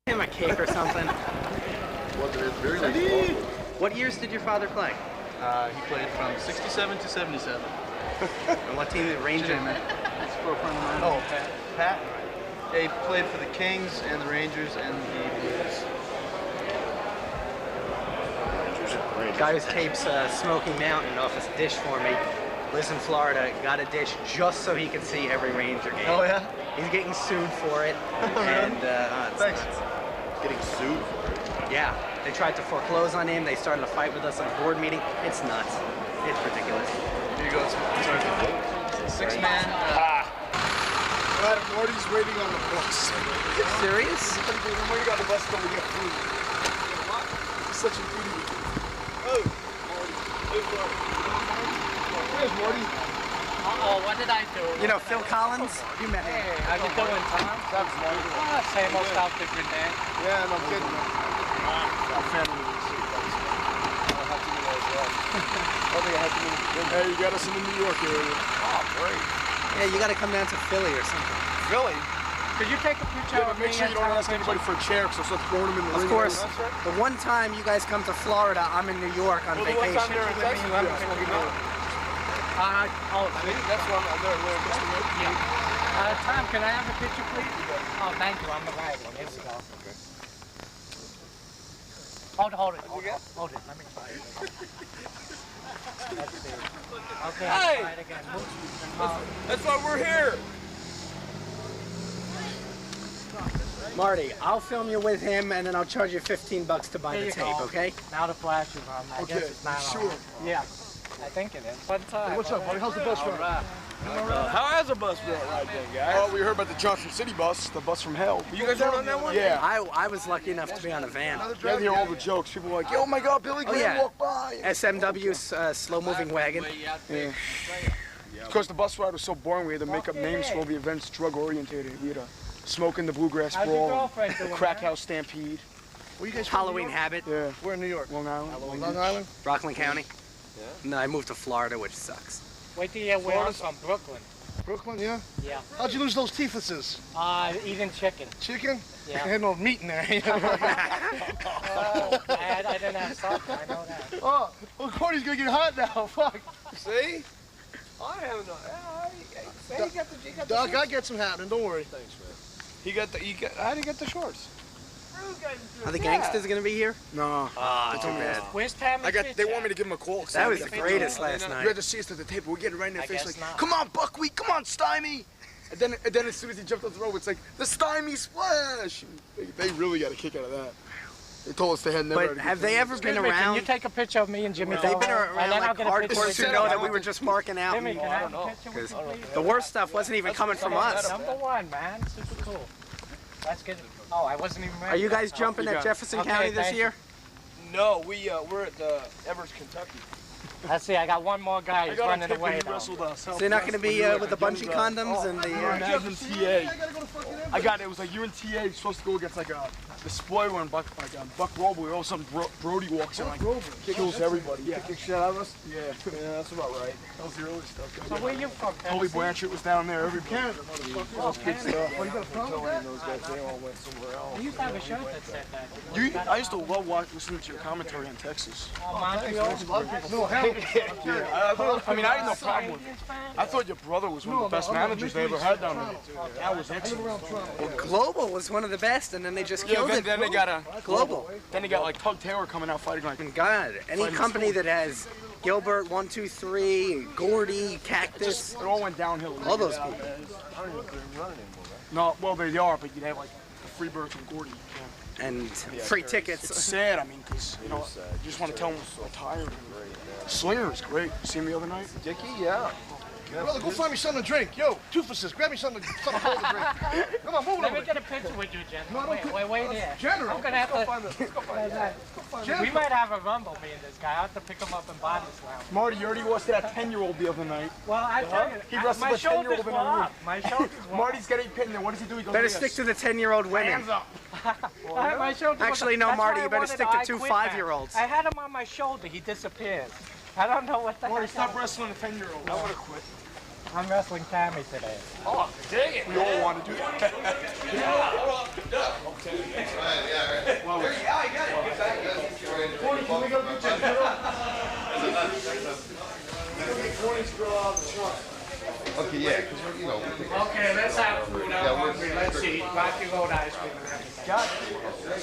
him a cake or something. What years did your father play? He played from 67 to 77. And what team? The Rangers? It's for a friend of mine. Oh, Pat? Yeah, he played for the Kings and the Rangers and the Blues. Guy who tapes Smoky Mountain off his dish for me. Lives in Florida, got a dish just so he could see every Ranger game. Oh, yeah? He's getting sued for it. And Thanks. Nuts. Getting sued for it? Yeah, they tried to foreclose on him. They started a fight with us at a board meeting. It's nuts. It's ridiculous. Here you go. It's 6-man. Marty's waiting on the bus. Serious? When you got the bus, go we get food. He's such an idiot. Oh, Marty. Where's Marty? Uh-oh, what did I do? You know Phil Collins? You met him. Hey, how you doing, Tom? That's Marty. Same old South, different day. Yeah, no kidding. Our family was sick. I have to do that as well. I think I have to move. Hey, you got us in the New York area. Oh, great. Yeah, you got to come down to Philly or something. Philly? Could you take a picture Yeah, of but make me sure you and don't Tom ask anybody for a chair, because I'll start throwing them in the ring. Of course. The one time you guys come to Florida, I'm in New York on vacation. Oh, see, that's why I'm there. Yeah. Tom, can I have a picture, please? Oh, thank you. I'm the right one. Here we go. Okay. Hold it. Hold it. Let me try it. Let's see. Okay, Hey! try it again. That's why we're here. Marty, I'll film you with him, and then I'll charge you $15 to buy There the you tape, go. okay? Now the flash is on. I guess it's not sure. on. Yeah, I think it is. Fun time. Hey, what's up, buddy? How's the bus ride? How has the bus been right then, guys? Oh, we heard about the Johnson City bus, the bus from hell. You guys were on that one? Yeah. I was lucky enough to be on a van. You had to hear all the jokes. People were like, oh my God, Billy Graham yeah. walked by. SMW's slow-moving wagon. Yeah. Because the bus ride was so boring, we had to make up names for all the events drug-orientated. We had a Smoke in the Bluegrass How's your Brawl, girlfriend the doing, Crack man? House Stampede. Were you guys Halloween Habit, Yeah. We're in New York. Long Island. Long Island? Rockland County. Yeah. No, I moved to Florida, which sucks. Wait till you hear where I'm from, Brooklyn. Brooklyn, yeah? Yeah. How'd you lose those teethuses? Eating chicken. Chicken? Yeah. They had no meat in there. Oh, I didn't have something, I know that. Oh, well, Cordy's gonna get hot now. Fuck. See? I have no. He got the Doc, I get some happening. Don't worry. Thanks, man. How did he get the shorts? Are the gangsters going to be here? No. Ah, too bad. Where's Tammy? They want me to give him a call. That was the greatest last You night. had to see us at the table. We're getting right in their I face guess like, not. come on, Buckwheat, come on, Stymie. And then as soon as he jumped off the rope, it's like, the Stymie Splash. They really got a kick out of that. They told us they had never. But have they ever been Excuse me, can around? you take a picture of me and Jimmy? They've been Delano? And around then I'll like get a picture hardcore with to you. know that we were just marking out. Jimmy, can I have a picture with you, please? The worst stuff wasn't even coming from us. Number one, man. Super cool. That's good. Oh, I wasn't even ready. Are you guys jumping at Jefferson Okay, County this thank year? No, we're at Everett, Kentucky. Let's see, I got one more guy who's running away now. So you're not going to be with the bungee condoms and the... Imagine TA. I got it. It was like you and TA are supposed to go against like a spoiler and Buck Roble. All of a sudden Brody walks in like kills everybody. Yeah. Kick shit out of us. Yeah, that's about right. That was the early stuff. So where you from? Toby Blanchard was down there. Every Canada, Oh, Canada. Those guys, they all went somewhere else. You used to have a shirt that said that. I used to love listening to your commentary on Texas. Oh, Montreal? No, hell. I mean, I had no problem with it. I thought your brother was one of the best managers they ever had down there. That was excellent. Global was one of the best, and then they just killed it. Then they got Global. Then they got like Tug Taylor coming out fighting like. God, any company that has Gilbert, 1, 2, 3, Gordy, Cactus, It all went downhill. all those people. I don't even think they're running anymore, right? No, well they are, but you have like the Freebirds and Gordy. And free tickets. It's sad, I mean, because you know, you just want to tell them I'm tired. Slinger is great. You see him the other night? Dickie, yeah. Brother, go find me something to drink. Yo, Toofuses, grab me something cold to drink. Come on, move it Let me over. get a picture with you, Jen. No, I don't Wait there. General. I'm gonna have to. We General. might have a rumble, me and this guy. I have to pick him up and body slam. Marty, you already lost that 10-year-old the other night. Well, I tell you, He wrestled my a 10-year-old shoulders in were a ring. up. My shoulders were up. Marty's getting pinned, and what does he do? He goes Better like stick this. to the 10-year-old women. Hands up. My shoulders were- Actually, no, that's Marty, why you I better wanted stick to to 2 quit, man. 5-year-olds. I had him on my shoulder. He disappeared. I don't know what the Marty, heck. stop wrestling a 10-year-old. I would have quit. I'm wrestling Tammy today. Oh, dang it. We all want to do that. Okay, yeah, because you know. Okay, let's have food. I'm hungry. Let's eat. Rocky Road ice cream and everything. Got it.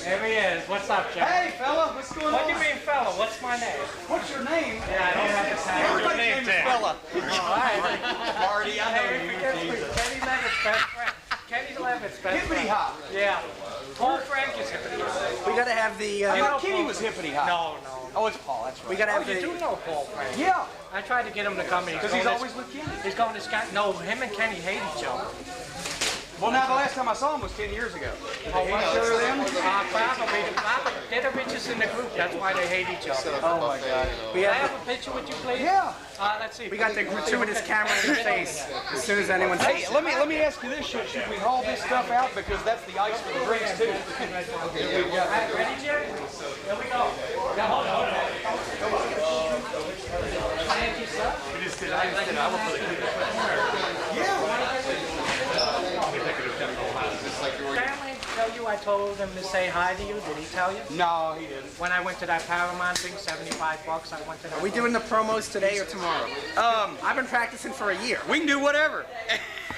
There he is. What's up, Jack? Hey, fella, what's going on? What do you mean, fella? What's my name? What's your name? Yeah, I don't have the tag. Everybody's name is fella. All right. Marty, I know you. Kenny Levitt's best friend. Kenny Levitt's best friend. Hippity hop. Yeah. Paul Frank is hippity hop. We gotta have the. I thought Kenny was hippity hop. No. Oh, it's Paul. That's right. We gotta have You the. do know Paul Frank. Yeah. I tried to get him to come in. Because he's always with Kenny. He's going to Scott. No, him and Kenny hate each other. Well, now the last time I saw him was 10 years ago. Probably. They're the richest in the group. That's why they hate each other. Oh my God. We Can I have. have a picture with you, please? Yeah. Let's see. We got the gratuitous camera in the face as soon as anyone Hey, takes it. let me ask you this: should we haul this stuff out because that's the ice for the drinks too? Ready, Jerry? Here we go. Now, hold on. Thank you, sir. Family tell you I told him to say hi to you? Did he tell you? No, he didn't. When I went to that Paramount thing, $75, I went to that. Are we doing the promos today or tomorrow? I've been practicing for a year. We can do whatever.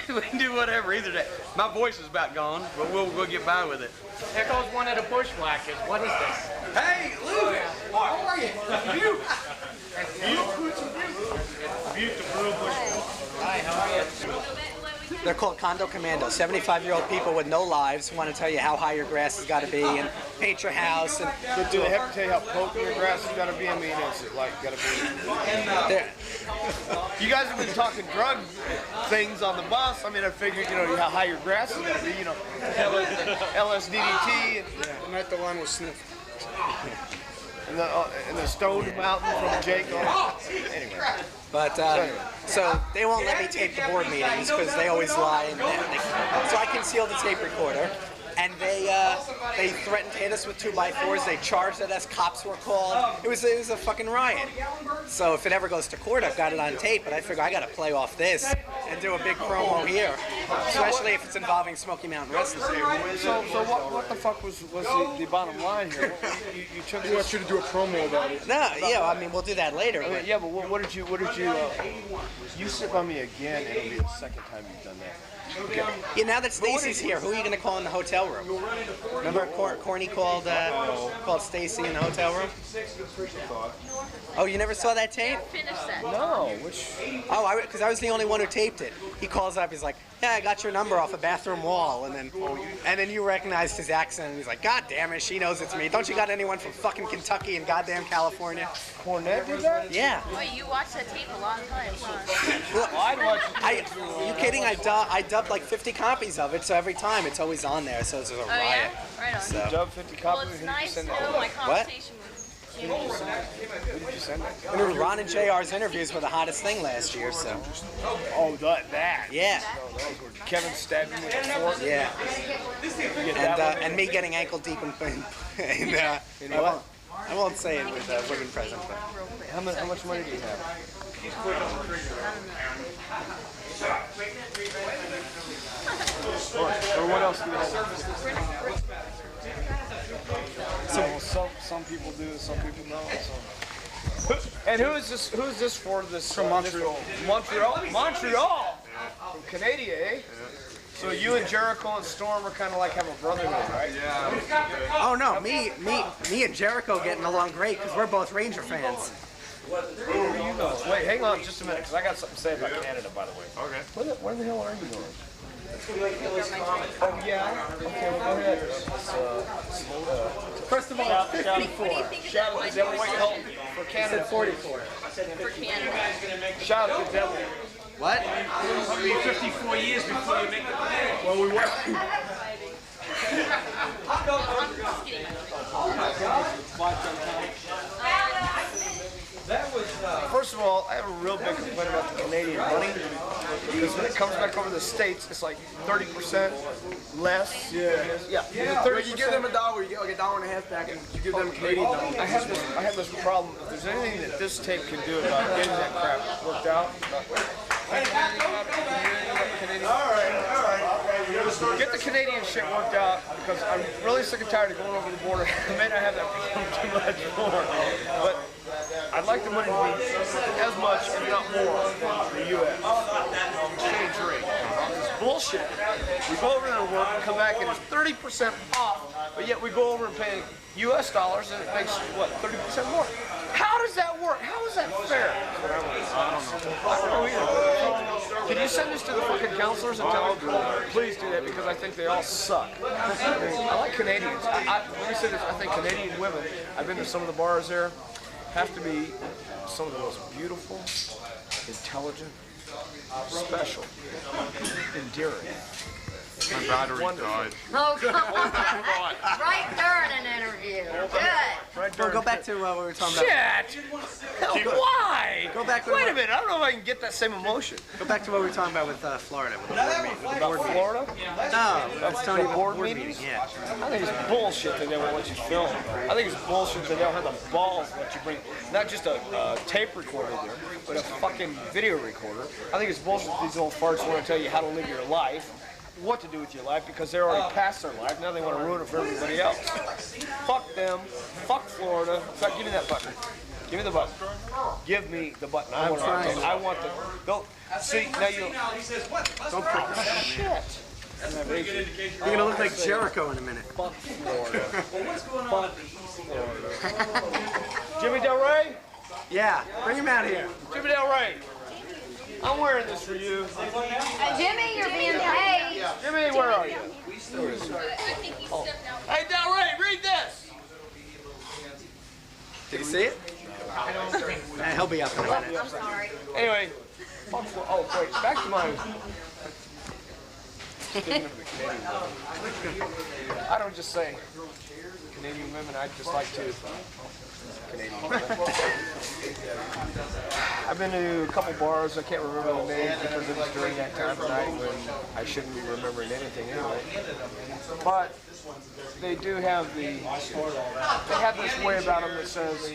We can do whatever either day. My voice is about gone, but we'll get by with it. Here goes one of the bushwhackers. What is this? Hey, Lou! How are you? Hi, how are you? They're called Condo Commandos. 75-year-old people with no lives who want to tell you how high your grass has got to be and paint your house. And Do they have to tell you how potent your grass has got to be? I mean, is it like got to be? they're- You guys have been talking drug things on the bus. I mean, I figured, you know, how high your grass is going to be. You know, LSDDT I'm at the one with Sniff. and the Stone Mountain from Jake. Anyway. But so they won't let me tape the board meetings because they always lie. So I concealed the tape recorder, and they threatened to hit us with 2x4s. They charged at us. Cops were called. It was a fucking riot. So if it ever goes to court, I've got it on tape. But I figure I got to play off this and do a big promo here, especially if it's involving Smoky Mountain Wrestling. So what the fuck was the bottom line here? You took I want you to do a promo about it. No, yeah, I mean we'll do that later. But Yeah, but what did you? You sit by me again, and it'll be the second time you've done that. yeah, now that Stacy's here, who are you gonna call in the hotel room? Remember Corny called Stacy in the hotel room? Oh, you never saw that tape? Finish that. No, which? Oh, because I was the only one who taped it. He calls up, he's like, yeah, I got your number off a bathroom wall, and then you recognized his accent, and he's like, God damn it, she knows it's me. Don't you got anyone from fucking Kentucky and goddamn California? Cornette did that? Yeah. Wait, you watched that tape a long time, huh? Well, are you kidding? I dubbed like 50 copies of it, so every time it's always on there, so it's a riot. Oh, yeah? Right on. So, Dub 50 Well, copies. it's Who did you nice send to that? know my conversation with Jimmy. Who did you send that? Ron and JR's interviews were the hottest thing last year, so. Oh, that. Yeah. Kevin stabbed him with a fork. Yeah. You get that one? And me getting ankle deep in what? I won't say it with women present, but. How much money do you have? Or what else do you have? Some people do, some people don't. So. And who is this for? This from Montreal. Montreal. From Canada, eh? So you and Jericho and Storm are kind of like have a brotherhood, right? Yeah. Oh no, me and Jericho getting along great because we're both Ranger fans. Wait, hang on just a minute, because I got something to say about Canada, by the way. Okay. Where the hell are you going? Oh yeah. Okay, well, go ahead. First of all, it's 54. Shout out to the devil. Wait, hold. For Canada, 44. For Canada. Shout out to the devil. What? It'll be 54 years before you make the plan. Well, we were. First of all, I have a real big complaint about the Canadian money, because when it comes back over the States, it's like 30% less. Yeah. When you give them $1, you get like $1.50 back, and you give them Canadian dollars. I have this problem. If there's anything that this tape can do about getting that crap worked out, All right. Get the Canadian shit worked out because I'm really sick and tired of going over the border. I may not have that too much more, but I'd like the money to be as much, if not more, than the U.S. exchange rate. It's bullshit. We go over there to work and come back and it's 30% off, but yet we go over and pay U.S. dollars and it makes, what, 30% more? How does that work? How is that fair? I don't know either. Can you send this to the fucking counselors and tell them, please do that because I think they all suck. I like Canadians. Let me say this, I think Canadian women, I've been to some of the bars there, have to be some of the most beautiful, intelligent, special, endearing. My battery died. Oh, come on. Right during an interview. Good. Well, go back to what we were talking about. Shit! Why? Go back to Wait a minute, I don't know if I can get that same emotion. Go back to what we were talking about with Florida. With the board meeting. Florida? No, that's Tony The board meeting. meetings? Yeah. I think it's bullshit that they won't let you film. I think it's bullshit that they don't have the balls to let you bring, not just a tape recorder there, but a fucking video recorder. I think it's bullshit that these old farts want to tell you how to live your life, what to do with your life, because they're already past their life. Now they want to ruin it for everybody else. Fuck them. Fuck Florida. In fact, give me that button. Give me the button. Give me the button. I want the. Don't see now you. Don't put that. Shit. You're gonna look like Jericho in a minute. Fuck Florida. Fuck Florida. Jimmy Del Rey? Yeah, bring him out here. Jimmy Del Rey. I'm wearing this for you. Jimmy, you're being paid. Jimmy, where are you? Oh. Hey, Del Rey, read this. Did you see it? He'll be up in a minute. I'm sorry. Anyway, fuck Florida. Oh, wait, back to my. I don't just say Canadian women, I just like to. Canadian women. I've been to a couple bars, I can't remember the names because it was during that time of night when I shouldn't be remembering anything anyway. But they do have they have this way about them that says,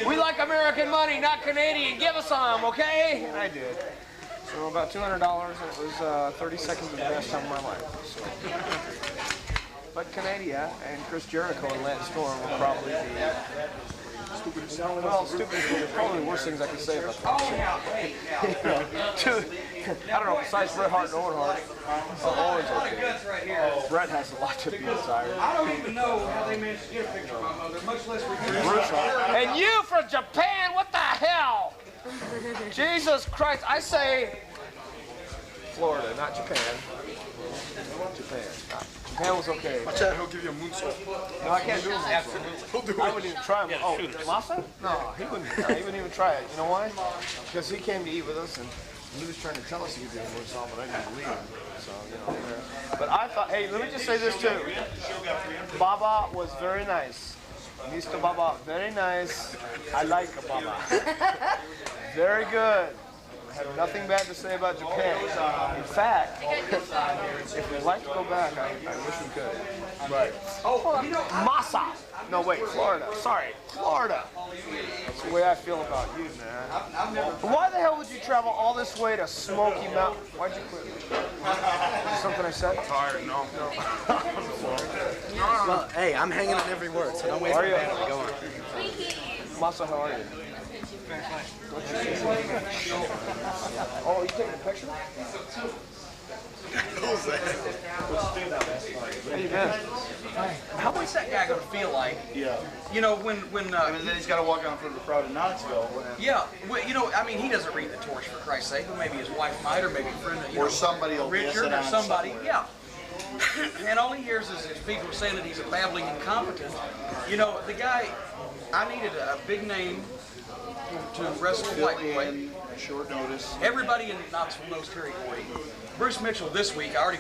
we like American money, not Canadian, give us some, okay? And I did. So about $200, and it was 30 seconds of the best time of my life. So. But Canada and Chris Jericho and Lance Storm will probably be stupid. Well, stupid is probably the worst things I can say about them. I don't know, besides Bret Hart and Owen Hart, Owen's okay. Bret has a lot to be desired. I don't even know how they managed to get a picture of my mother, much less Bruiser. And you from Japan, what the hell? Jesus Christ, I say Florida, not Japan. Japan. Japan was okay. Watch out, he'll give you a moonsault. No, I can't do a moonsault. I wouldn't even try him. Oh, Masa? No, he wouldn't even try it. You know why? Because he came to eat with us and he was trying to tell us he could do a moonsault, but I didn't believe him. So, you know. But I thought, hey, let me just say this too. Baba was very nice. Mr. Baba, very nice. I like Baba. Very good. I have nothing bad to say about Japan. In fact, if we'd like to go back, I wish we could. Right. Oh, Masa. No, wait, Florida. Sorry, Florida. That's the way I feel about you, man. Why the hell would you travel all this way to Smoky Mountain? Why'd you quit? Something I said? Tired, no. Well, hey, I'm hanging on every word, so don't waste my battery. Go on. Masa, how are you? Oh, you taking a picture? How you been? How what's that guy gonna feel like? Yeah. You know, when I mean, then he's got to walk out in front of the crowd in Knoxville. yeah, well, you know, I mean, he doesn't read the torch for Christ's sake, but maybe his wife might, or maybe a friend, you Or know, somebody will Richard miss it or on somebody, somewhere. yeah. And all he hears is people saying that he's a babbling incompetent. You know, the guy, I needed a big name to wrestle lightweight. Short notice. Everybody in Knoxville knows Terry Gordy. Bruce Mitchell this week, by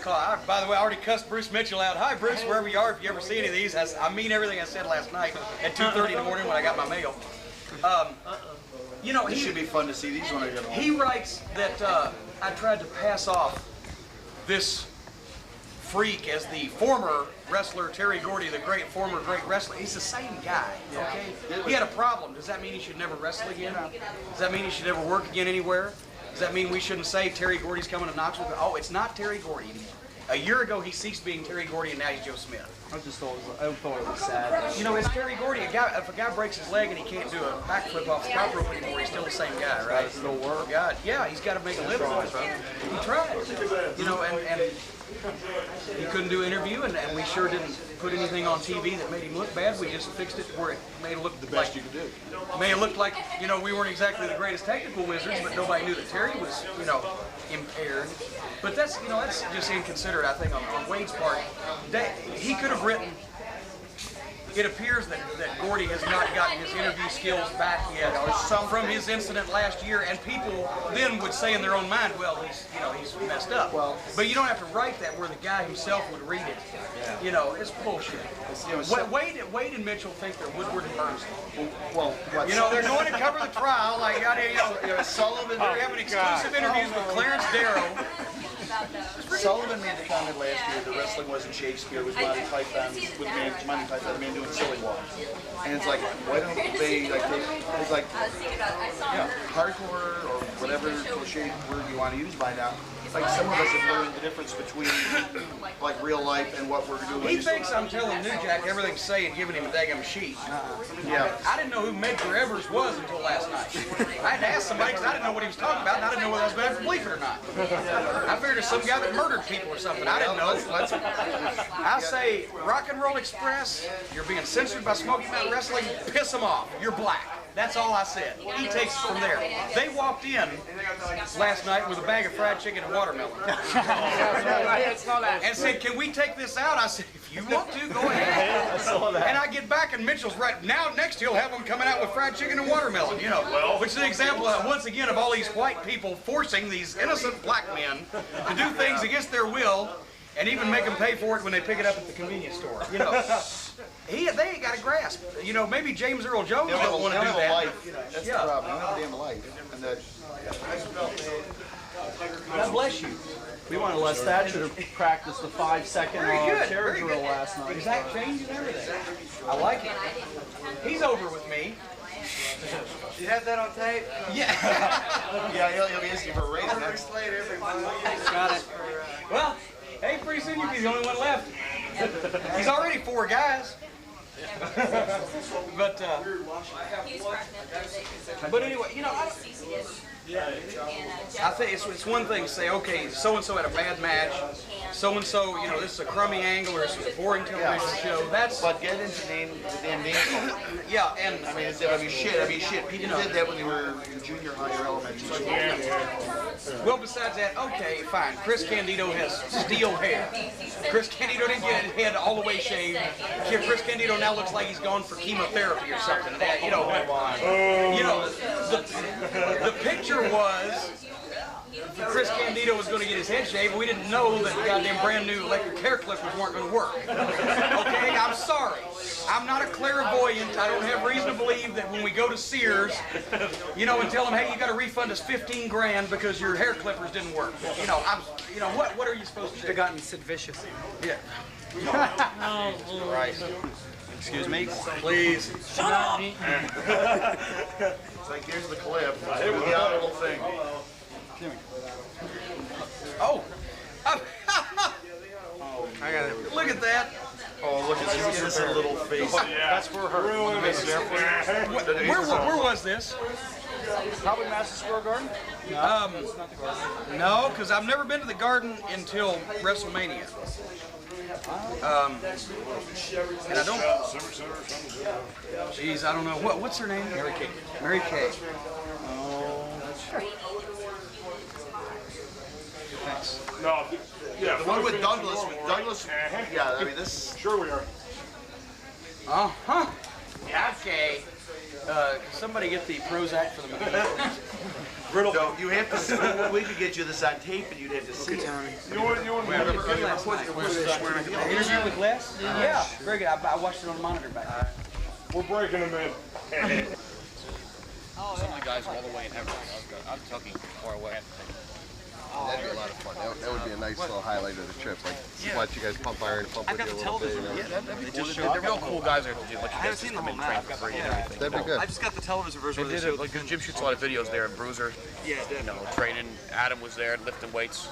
the way, I already cussed Bruce Mitchell out. Hi, Bruce, wherever you are, if you ever see any of these, I mean everything I said last night at 2:30 in the morning when I got my mail. You know, It should be fun to see these when I get home. he writes that I tried to pass off this freak as the former wrestler Terry Gordy, the former great wrestler. He's the same guy, okay? He had a problem. Does that mean he should never wrestle again? Does that mean he should never work again anywhere? Does that mean we shouldn't say Terry Gordy's coming to Knoxville? Oh, it's not Terry Gordy anymore. A year ago, he ceased being Terry Gordy, and now he's Joe Smith. I thought it was sad. You know, it's Terry Gordy. If a guy breaks his leg and he can't do a backflip off the top rope anymore, he's still the same guy, right? Does it still work? God, yeah, he's got to make a living. He tried. You know, and he couldn't do an interview, and we sure didn't put anything on TV that made him look bad. We just fixed it where it made it look the best you could do. Made it look like, you know, we weren't exactly the greatest technical wizards, but nobody knew that Terry was, you know, impaired. But that's, you know, that's just inconsiderate, I think, on Wade's part. He could have written. It appears that Gordy has not gotten his interview skills back yet from his incident last year, and people then would say in their own mind, well, he's messed up. Well, but you don't have to write that where the guy himself would read it. Yeah. You know, it's bullshit. Wade and Mitchell think they're Woodward and Bernstein. Well, you know, they're going to cover the trial. Like, Sullivan, they're having exclusive interviews with Clarence Darrow. Sullivan made the comment last year that wrestling wasn't Shakespeare, was Monty Python, the man doing silly walks. And it's like, why don't they, like, it's like, yeah, hardcore or whatever cliche word you want to use by now. Like, some of us have learned the difference between, like, real life and what we're doing. He thinks I'm telling New Jack everything to say and giving him a daggum sheet. Yeah. I didn't know who Medgar Evers was until last night. I had to ask somebody because I didn't know what he was talking about, and I didn't know whether I was going to have to bleep it or not. I figured it's some guy that murdered people or something. I didn't know. I say, Rock and Roll Express, you're being censored by Smoky Mountain Wrestling, piss them off. You're black. That's all I said. He takes it from there. They walked in last night with a bag of fried chicken and watermelon. And said, can we take this out? I said, if you want to, go ahead. I saw that. And I get back and Mitchell's right now. Next he'll have them coming out with fried chicken and watermelon, you know. Which is an example, once again, of all these white people forcing these innocent black men to do things against their will and even make them pay for it when they pick it up at the convenience store. You know. They ain't got a grasp. You know, maybe James Earl Jones don't want to do that. Life. That's the problem. They don't have a damn life. And that. God bless you. We want to let Thatcher to practice the 5-second chair drill last night. Exact change and everything. I like it. He's over with me. You have that on tape? Yeah. Yeah, he'll be asking for a raise. Got it. Well, hey, pretty soon you'll be the only one left. He's already 4 guys. But anyway, you know, I think it's one thing to say, okay, so-and-so had a bad match, so-and-so, you know, this is a crummy angle, or this is a boring television show. That's... But get into the damn name. Yeah, and... I mean, shit. People did that when they were in junior high or elementary school. Well, besides that, okay, fine. Chris Candido has steel hair. Chris Candido didn't get his head all the way shaved. Chris Candido now looks like he's gone for chemotherapy or something. You know, the picture was Chris Candido was going to get his head shaved, but we didn't know that the goddamn brand new electric hair clippers weren't going to work. Okay, I'm sorry. I'm not a clairvoyant. I don't have reason to believe that when we go to Sears, you know, and tell them, hey, you got to refund us 15 grand because your hair clippers didn't work. You know, what are you supposed to do? They've gotten Sid Vicious. Yeah. Right. Excuse me? Please. It's like, here's the clip. Here's the honorable thing. Oh. I got it. Look at that. Oh, look at this innocent little face. That's for her. Where was this? Probably Madison Square Garden? No, because I've never been to the Garden until WrestleMania. And I don't. Jeez, I don't know. What's her name? Mary Kay. Mary Kay. Oh. Thanks. No, yeah. The one with Douglas. Yeah, I mean, this. Sure we are. Uh-huh. Okay. Can somebody get the Prozac for the Riddle. So you have to. We could get you this on tape, and you'd have to see it. You want interview with Les? Yeah, very good. I watched it on the monitor back there. We're breaking them in. Some of the guys are all the way in Everett. I'm talking far away. That'd be a lot of fun. That would be a nice little highlight of the trip. Like, watch you guys pump iron, pump with you a little bit. They just showed. They're real cool guys. They're let you guys come in, train for free and everything. That'd be good. I just got the television version. They did it. Like Jim shoots a lot of videos there, and Bruiser. Yeah, you know, training. Adam was there lifting weights.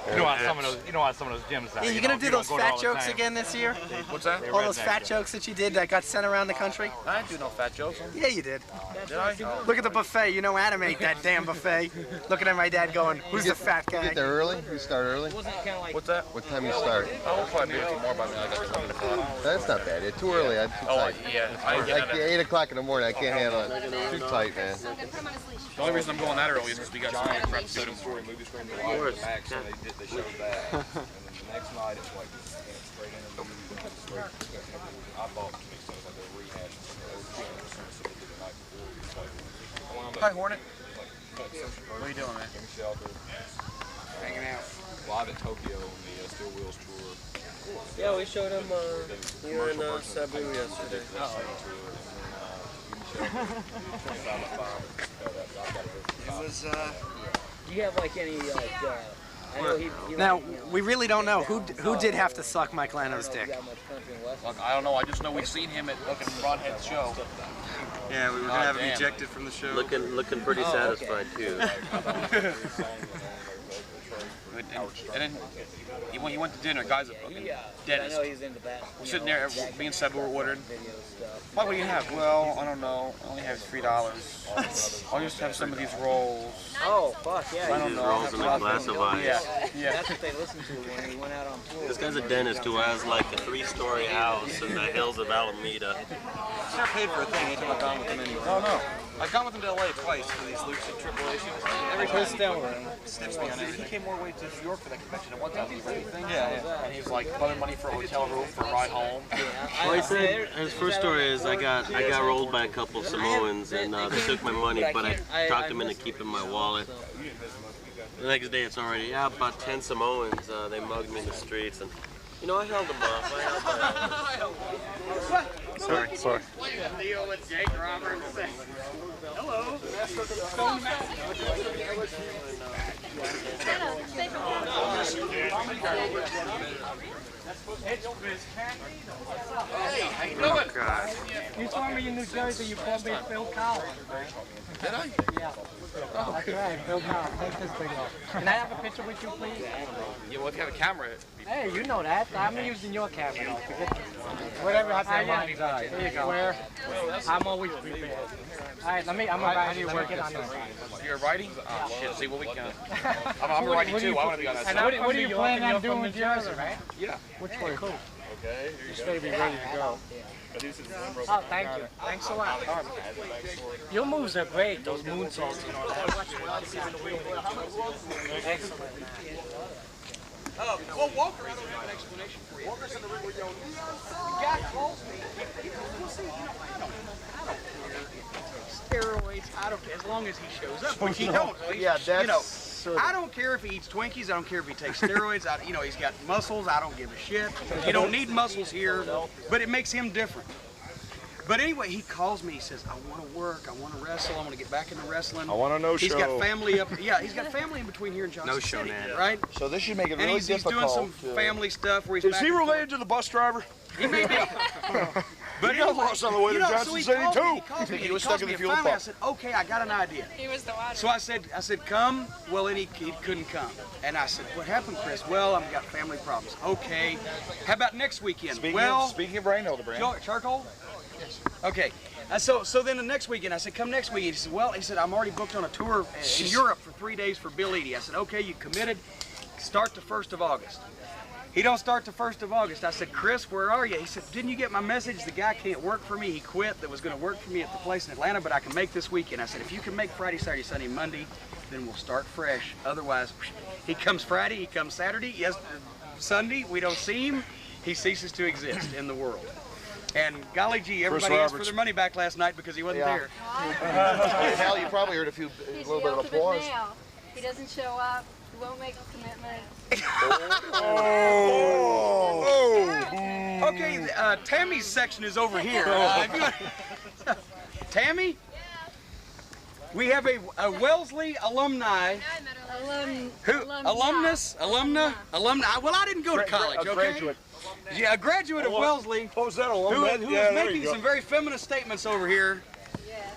You know how some of those gyms are. Yeah, you gonna do those fat jokes again this year? What's that? All those fat jokes that you did that got sent around the country? I didn't do no fat jokes. Yeah, you did. Did I? Look at the buffet. You know, animate that damn buffet. Looking at my dad going, who's the fat guy? You get there early? You start early? What's that? What time you start? I'll probably be a few more by now. I got 7 o'clock. That's not bad. It's too early. I'm too tight. Yeah. I didn't get Like 8 o'clock in the morning, I can't handle it. Too tight, man. The only reason I'm going that early is because we got so many prep to do tomorrow. Movie screen to watch Max, so they showed that. And then the next night it's like straight into the I bought some things like a rehash. Hi, Hornet. What are you doing, man? Hanging out. Live at Tokyo on the Steel Wheels tour. Yeah, we showed him here in Cebu yesterday. Do you have like any I know he Now, we really don't know who did have to suck Mike Lano's dick. Look, I don't know. I just know we've seen him at fucking Broadhead's show. Yeah, we were gonna have him ejected from the show. looking pretty satisfied too. And then he went to dinner. Guys at fucking dentist. I know he's into that. We're sitting there, me and Seb were ordering. What do you have? Well, I don't know. I only have $3. I'll just have some of these rolls. Oh, fuck, yeah. I don't know. Rolls in a glass of ice. Yeah. That's what they listened to when he went out on tour. This guy's a dentist who has like a 3-story house in the hills of Alameda. He's not paid for a thing. Anytime I've gone with him anywhere. Oh, no. I've gone with him to LA twice for these lucid triple issues. Every time he snips me on everything. He came more way to New York for that convention. And one time he was everything. Yeah. And he was like bumming money for a hotel room for a ride home. Well, he said his first story is I got rolled by a couple of Samoans and they took my money, but I talked them into keeping my wallet. The next day it's already about 10 Samoans. They mugged me in the streets and you know I held them off. Sorry. Deal with Jake Roberts. Hello. It's Chris Candido. Hey, how you doing? Oh, God. You told me in New Jersey you called me Phil Collins. Did I? Yeah. Oh, that's right, Phil Collins. Take this thing off. Can I have a picture with you, please? Yeah, well, if you have a camera. Hey, you know that. I'm using your camera now. Whatever happens, mine's eye. There you go. Where? I'm always prepared. All right, I'm about to work it on this. You're writing? Oh, shit, see what we can. I'm writing too. I want to be on that side. What are you planning on doing with Jersey, right? Yeah. Which way? Cool. Okay. Just gotta be ready to go. Oh, thank you. Thanks a lot. Your moves are great, those moonsaults and all that. Excellent. Well, Walker, I don't have an explanation for you. Walker's in the ring with you. The guy calls me. We'll see, I don't care. Steroids, I don't care. As long as he shows up, which he don't. Yeah, that's... I don't care if he eats Twinkies. I don't care if he takes steroids. He's got muscles. I don't give a shit. You don't need muscles here, but it makes him different. But anyway, he calls me. He says, "I want to work. I want to wrestle. I want to get back into wrestling." I want a no-show. He's got family up. Yeah, he's got family in between here in Johnson City, right? So this should make it And really he's difficult. doing some family stuff where he's. Is he related to the bus driver? He may be. But he got lost on the way to Johnson City too. He was stuck in the fuel pump. I said, "Okay, I got an idea." He was the water. So I said, "Come." Well, then he couldn't come. And I said, "What happened, Chris?" "Well, I've got family problems." "Okay. How about next weekend?" Speaking of brain, Hildebrand. Charcoal? Okay. So then the next weekend, I said, "Come next weekend." He said, "Well," he said, "I'm already booked on a tour in Europe for 3 days for Bill Eadie." I said, "Okay, you committed. Start the 1st of August." He don't start the 1st of August. I said, "Chris, where are you?" He said, "Didn't you get my message? The guy can't work for me. He quit that was going to work for me at the place in Atlanta, but I can make this weekend." I said, "If you can make Friday, Saturday, Sunday, Monday, then we'll start fresh. Otherwise," he comes Friday, he comes Saturday, yes, Sunday, we don't see him, he ceases to exist in the world. And golly gee, everybody asked for their money back last night because he wasn't there. Hal, you probably heard a little bit of applause. He doesn't show up. He won't make a commitment. Okay, Tammy's section is over here. Tammy? We have a Wellesley alumni. Alumna. Well, I didn't go to college, okay? Graduate. Yeah, a graduate of Wellesley. What was that, who is making some very feminist statements over here.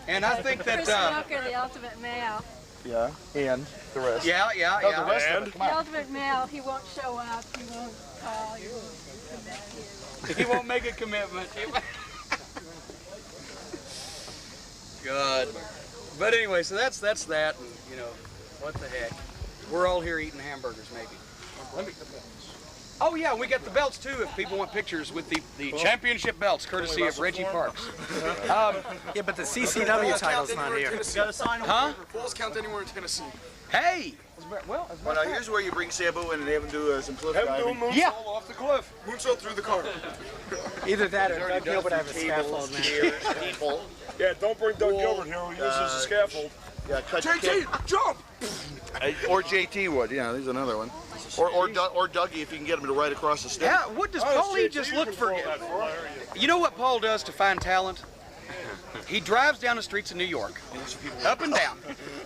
And I think that... Chris Walker, the ultimate male. Yeah. And the rest. Yeah. No, the rest of it. Come The on. ultimate male, he won't show up, he won't call, he won't commit you. He won't make a commitment. God. But anyway, so that's that, and you know, what the heck. We're all here eating hamburgers, maybe. Let me. Oh yeah, we got the belts too. If people want pictures with the championship belts, courtesy of Reggie Parks. Yeah, but the CCW title's not here. Huh? Falls count anywhere in Tennessee. Hey. Well, now here's where you bring Sabu in and have him do some cliff diving. Moonsault off the cliff. Moonsault through the car. Either that or Doug Gilbert have a scaffold, man. Yeah, don't bring Doug Gilbert here. We'll use this as a scaffold. Yeah, cut JT, jump! Or JT would. Yeah, there's another one. Or Dougie if you can get him to ride across the stage. Yeah, what does Paulie just look for? You know what Paul does to find talent? He drives down the streets of New York, up and down,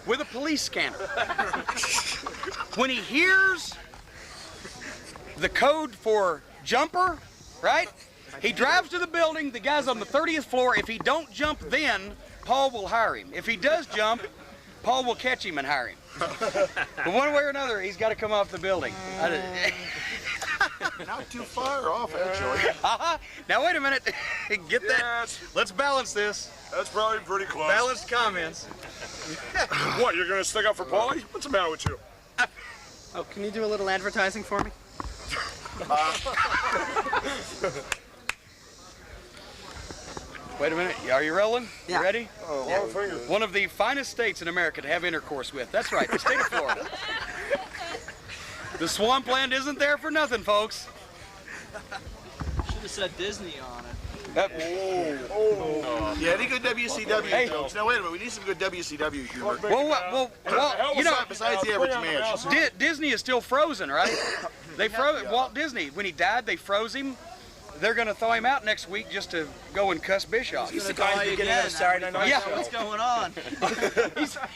with a police scanner. When he hears the code for jumper, right? He drives to the building, the guy's on the 30th floor. If he don't jump then, Paul will hire him. If he does jump, Paul will catch him and hire him. But one way or another, he's got to come off the building. Not too far off, actually. Now wait a minute. Get that. Yes. Let's balance this. That's probably pretty close. Balanced comments. What, you're going to stick up for Paulie? What's the matter with you? Oh, can you do a little advertising for me? Wait a minute. Are you rolling? Yeah. You ready? Oh, One of the finest states in America to have intercourse with. That's right, the state of Florida. The swampland isn't there for nothing, folks. Should have said Disney on it. Yeah, any good WCW jokes. Now, wait a minute. We need some good WCW humor. Well, you know, besides the average match. Disney is still frozen, right? They froze Walt Disney. When he died, they froze him. They're going to thaw him out next week just to go and cuss Bischoff. He's the guy beginning of Saturday Night Yeah. Show. What's going on?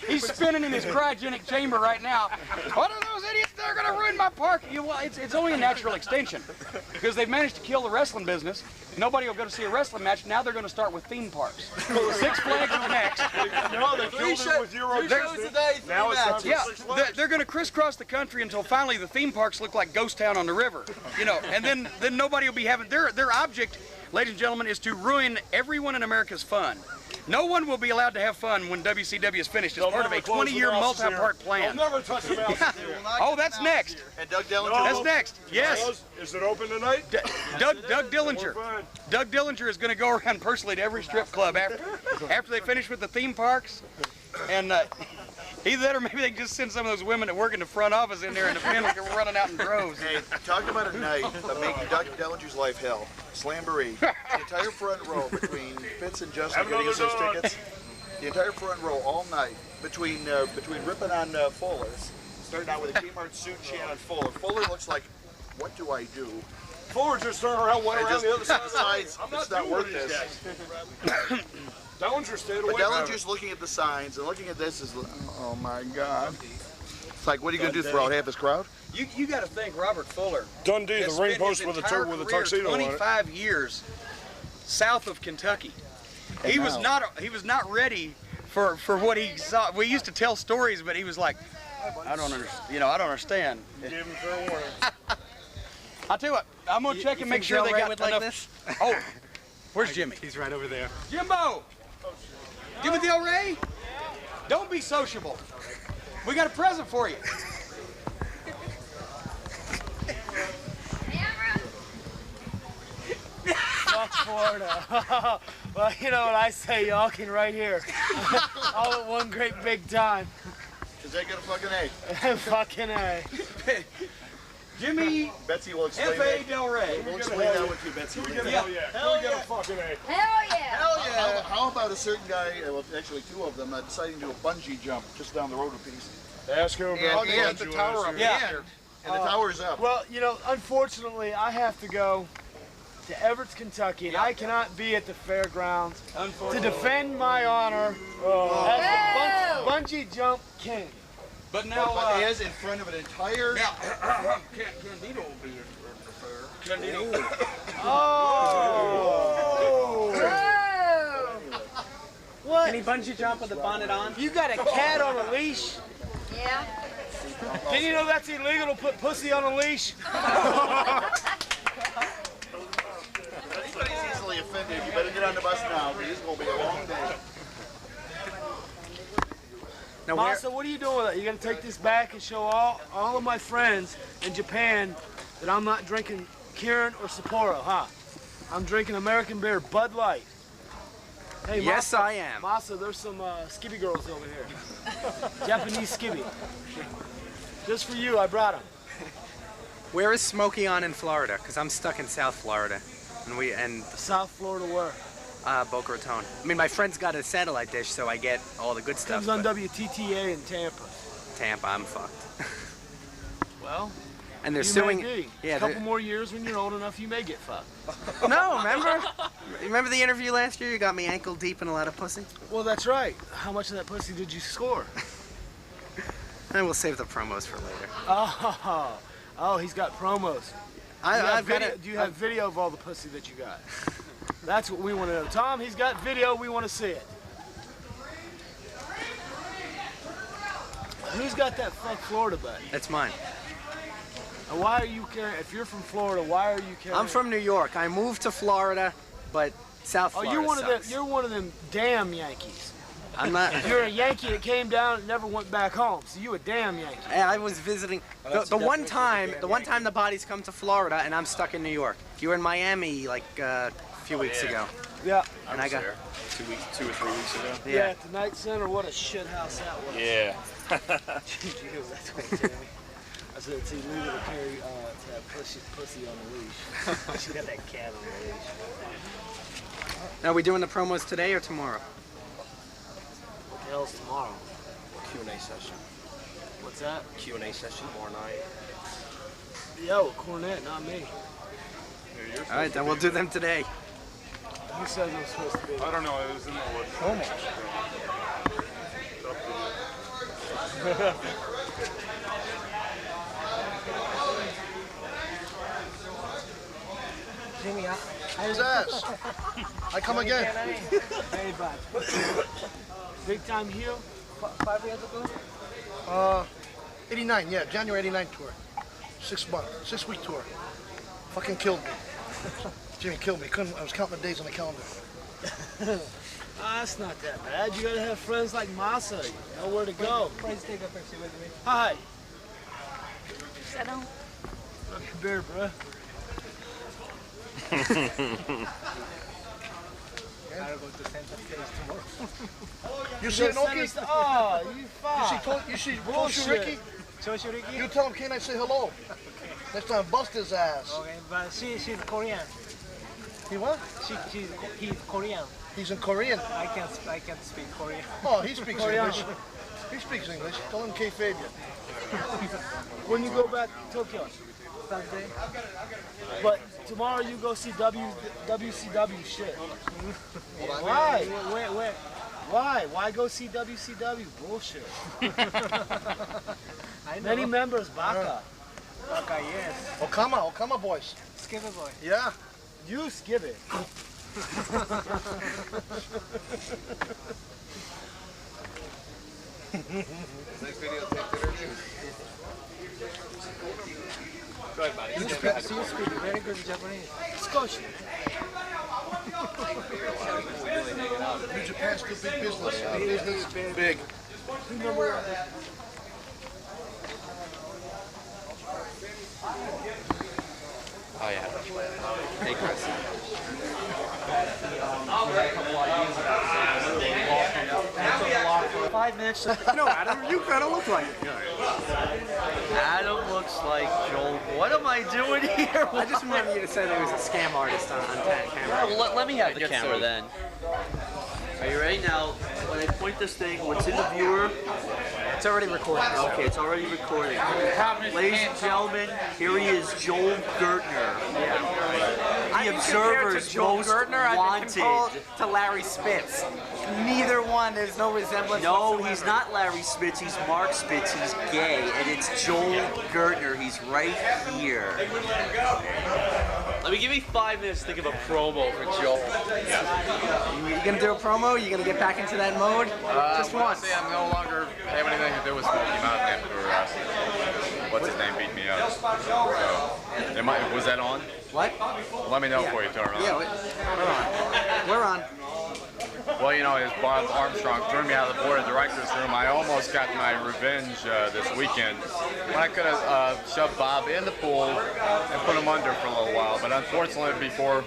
he's spinning in his cryogenic chamber right now. What are those idiots? They're going to ruin my park. Well, it's only a natural extension because they've managed to kill the wrestling business. Nobody will go to see a wrestling match. Now they're going to start with theme parks. Six Flags is next. No, they killed it with Euro Disney. Now it's time for Six Flags. They're going to crisscross the country until finally the theme parks look like Ghost Town on the river. You know, and then nobody will be having their object, ladies and gentlemen, is to ruin everyone in America's fun. No one will be allowed to have fun when WCW is finished. It's part of a 20-year multi-part plan. They'll never touch the mouse. Oh, that's next. And Doug Dillinger. That's next. Yes. Is it open tonight? Doug Dillinger. Doug Dillinger is going to go around personally to every strip club after they finish with the theme parks. And either that or maybe they can just send some of those women that work in the front office in there and the men are running out in droves. Hey, talk about a night of making Doug Dillinger's life hell. Slamboree. The entire front row between Fitz and Justin getting us those tickets. The entire front row all night between ripping on Fuller, starting out with a Kmart suit and on Fuller. Fuller looks like, what do I do? Fuller just turned around, went around the other side. Besides, I'm not it's not doing worth these this. Dillinger stayed away. But Dillinger's looking at the signs and looking at this is, oh my God. It's like, what are you going to do, throw out half his crowd? You got to think Robert Fuller. Dundee, the ring post with a tuxedo on it. 25 years south of Kentucky. He was not ready for what he saw. We used to tell stories, but he was like, I don't understand. I don't understand. Give him fair warning. I'll tell you what. I'm gonna check and make sure they got enough. Like this? Oh, where's Jimmy? He's right over there. Jimbo, Jimmy Del Rey. Don't be sociable. We got a present for you. Fuck Florida. Well, you know what I say, y'all can right here. All at one great big time. Is that gonna fucking A? Fucking A. Jimmy Betsy will explain F.A. Del Rey. We'll explain that one to you, Betsy. Hell yeah. Hell yeah. Fucking A. Hell yeah. How about a certain guy, well, actually two of them, deciding to do a bungee jump just down the road a piece? Ask him about and the tower up there. And the tower's up. Well, you know, unfortunately, I have to go to Everett, Kentucky, and I cannot be at the fairgrounds to defend my honor as the bungee jump king. But now, he is in front of an entire. Now, Candido will be in the fair. Candido. What? Can he bungee jump with the bonnet on? You got a cat on a leash? Yeah? Didn't you know that's illegal to put pussy on a leash? Anybody's easily offended. You better get on the bus now, because it's going to be a long day. Now, Masa, what are you doing with it? You gonna take this back and show all of my friends in Japan that I'm not drinking Kirin or Sapporo, huh? I'm drinking American beer, Bud Light. Hey, Yes, Masa, I am. Masa, there's some skibby girls over here. Japanese skibby. Just for you, I brought them. Where is Smoky on in Florida? Because I'm stuck in South Florida, and South Florida where? Boca Raton. I mean, my friend's got a satellite dish, so I get all the good stuff. Comes on WTTA in Tampa. Tampa, I'm fucked. Well, and they're you suing. may be. Yeah, a couple more years when you're old enough, you may get fucked. No, remember the interview last year? You got me ankle deep in a lot of pussy. Well, that's right. How much of that pussy did you score? And we'll save the promos for later. Oh, he's got promos. Do you have video of all the pussy that you got? That's what we want to know. Tom, he's got video. We want to see it. Who's got that fuck Florida butt? That's mine. And why are you carrying? If you're from Florida, why are you carrying? I'm from New York. I moved to Florida, but South Florida you're one sucks. of them. You're one of them damn Yankees. I'm not. You're a Yankee that came down and never went back home. So you a damn Yankee. I was visiting the one time the bodies come to Florida and I'm stuck in New York. You were in Miami like a few weeks ago. Yeah. And I got there 2 or 3 weeks ago. Yeah. At the Night Center, what a shit house that was. Yeah. That's what he told me. I said it's illegal to carry to have pussy on a leash. She got that cat on a leash. Now, are we doing the promos today or tomorrow? What the hell's tomorrow? Q&A session. What's that? Q&A session tomorrow night. Yo, Cornette, not me. All right, then we'll do them today. Who says I'm supposed to be? I don't know. It was in the Jimmy, His ass. I come again. Very bad. Big time heel? 5 years ago? 89, yeah, January 89 tour. 6 week tour. Fucking killed me. Jimmy killed me. I was counting the days on the calendar. That's not that bad. You gotta have friends like Masa. You know where to go. Please take a picture with me. Hi. Sit down. Look your beer, bro. I'll go to Santa Fe tomorrow. You see Inoki? Oh, you fuck. You see Toshiriki? Toshiriki? You tell him can I say hello? Next time, bust his ass. Okay, but she's Korean. He what? He's Korean. He's in Korean. I can't speak Korean. Oh, he speaks English. He speaks English. Tell him kayfabe you. When you go back to Tokyo? Sunday. But tomorrow you go see WCW shit. Why? Where? Why? Why go see WCW? Bullshit. Many members, Baka. Baka, yes. Okama boys. Skipper boy. Yeah. You skip it. Next video taped interview. Go ahead, buddy. You speak very good Japanese. Skoshi. New Japan's still big business. Big. Oh yeah. Hey Chris. No, Adam, you kind of look like it. Adam looks like Joel. What am I doing here? I just wanted you to say there was a scam artist on camera. Well, let me have the camera then. Are you ready? Now, when I point this thing, what's in the viewer? It's already recording. Okay, it's already recording. Ladies and gentlemen, here he is, Joel Gertner. The Observer's most wanted. To Larry Spitz. Neither one. There's no resemblance. No, whatsoever. he's not Larry Spitz. He's Mark Spitz. He's gay, and it's Joel Gertner. He's right here. Let me give me 5 minutes to think of a promo for Joel. gonna do a promo? You gonna get back into that mode? Just once. See, I'm no longer have anything to do with Smoky Mountain after what's his name beat me up. So, was that on? What? Let me know before you turn on. Yeah, we're on. Well, you know, as Bob Armstrong threw me out of the board of directors room, I almost got my revenge this weekend when I could have shoved Bob in the pool and put him under for a little while. But unfortunately, before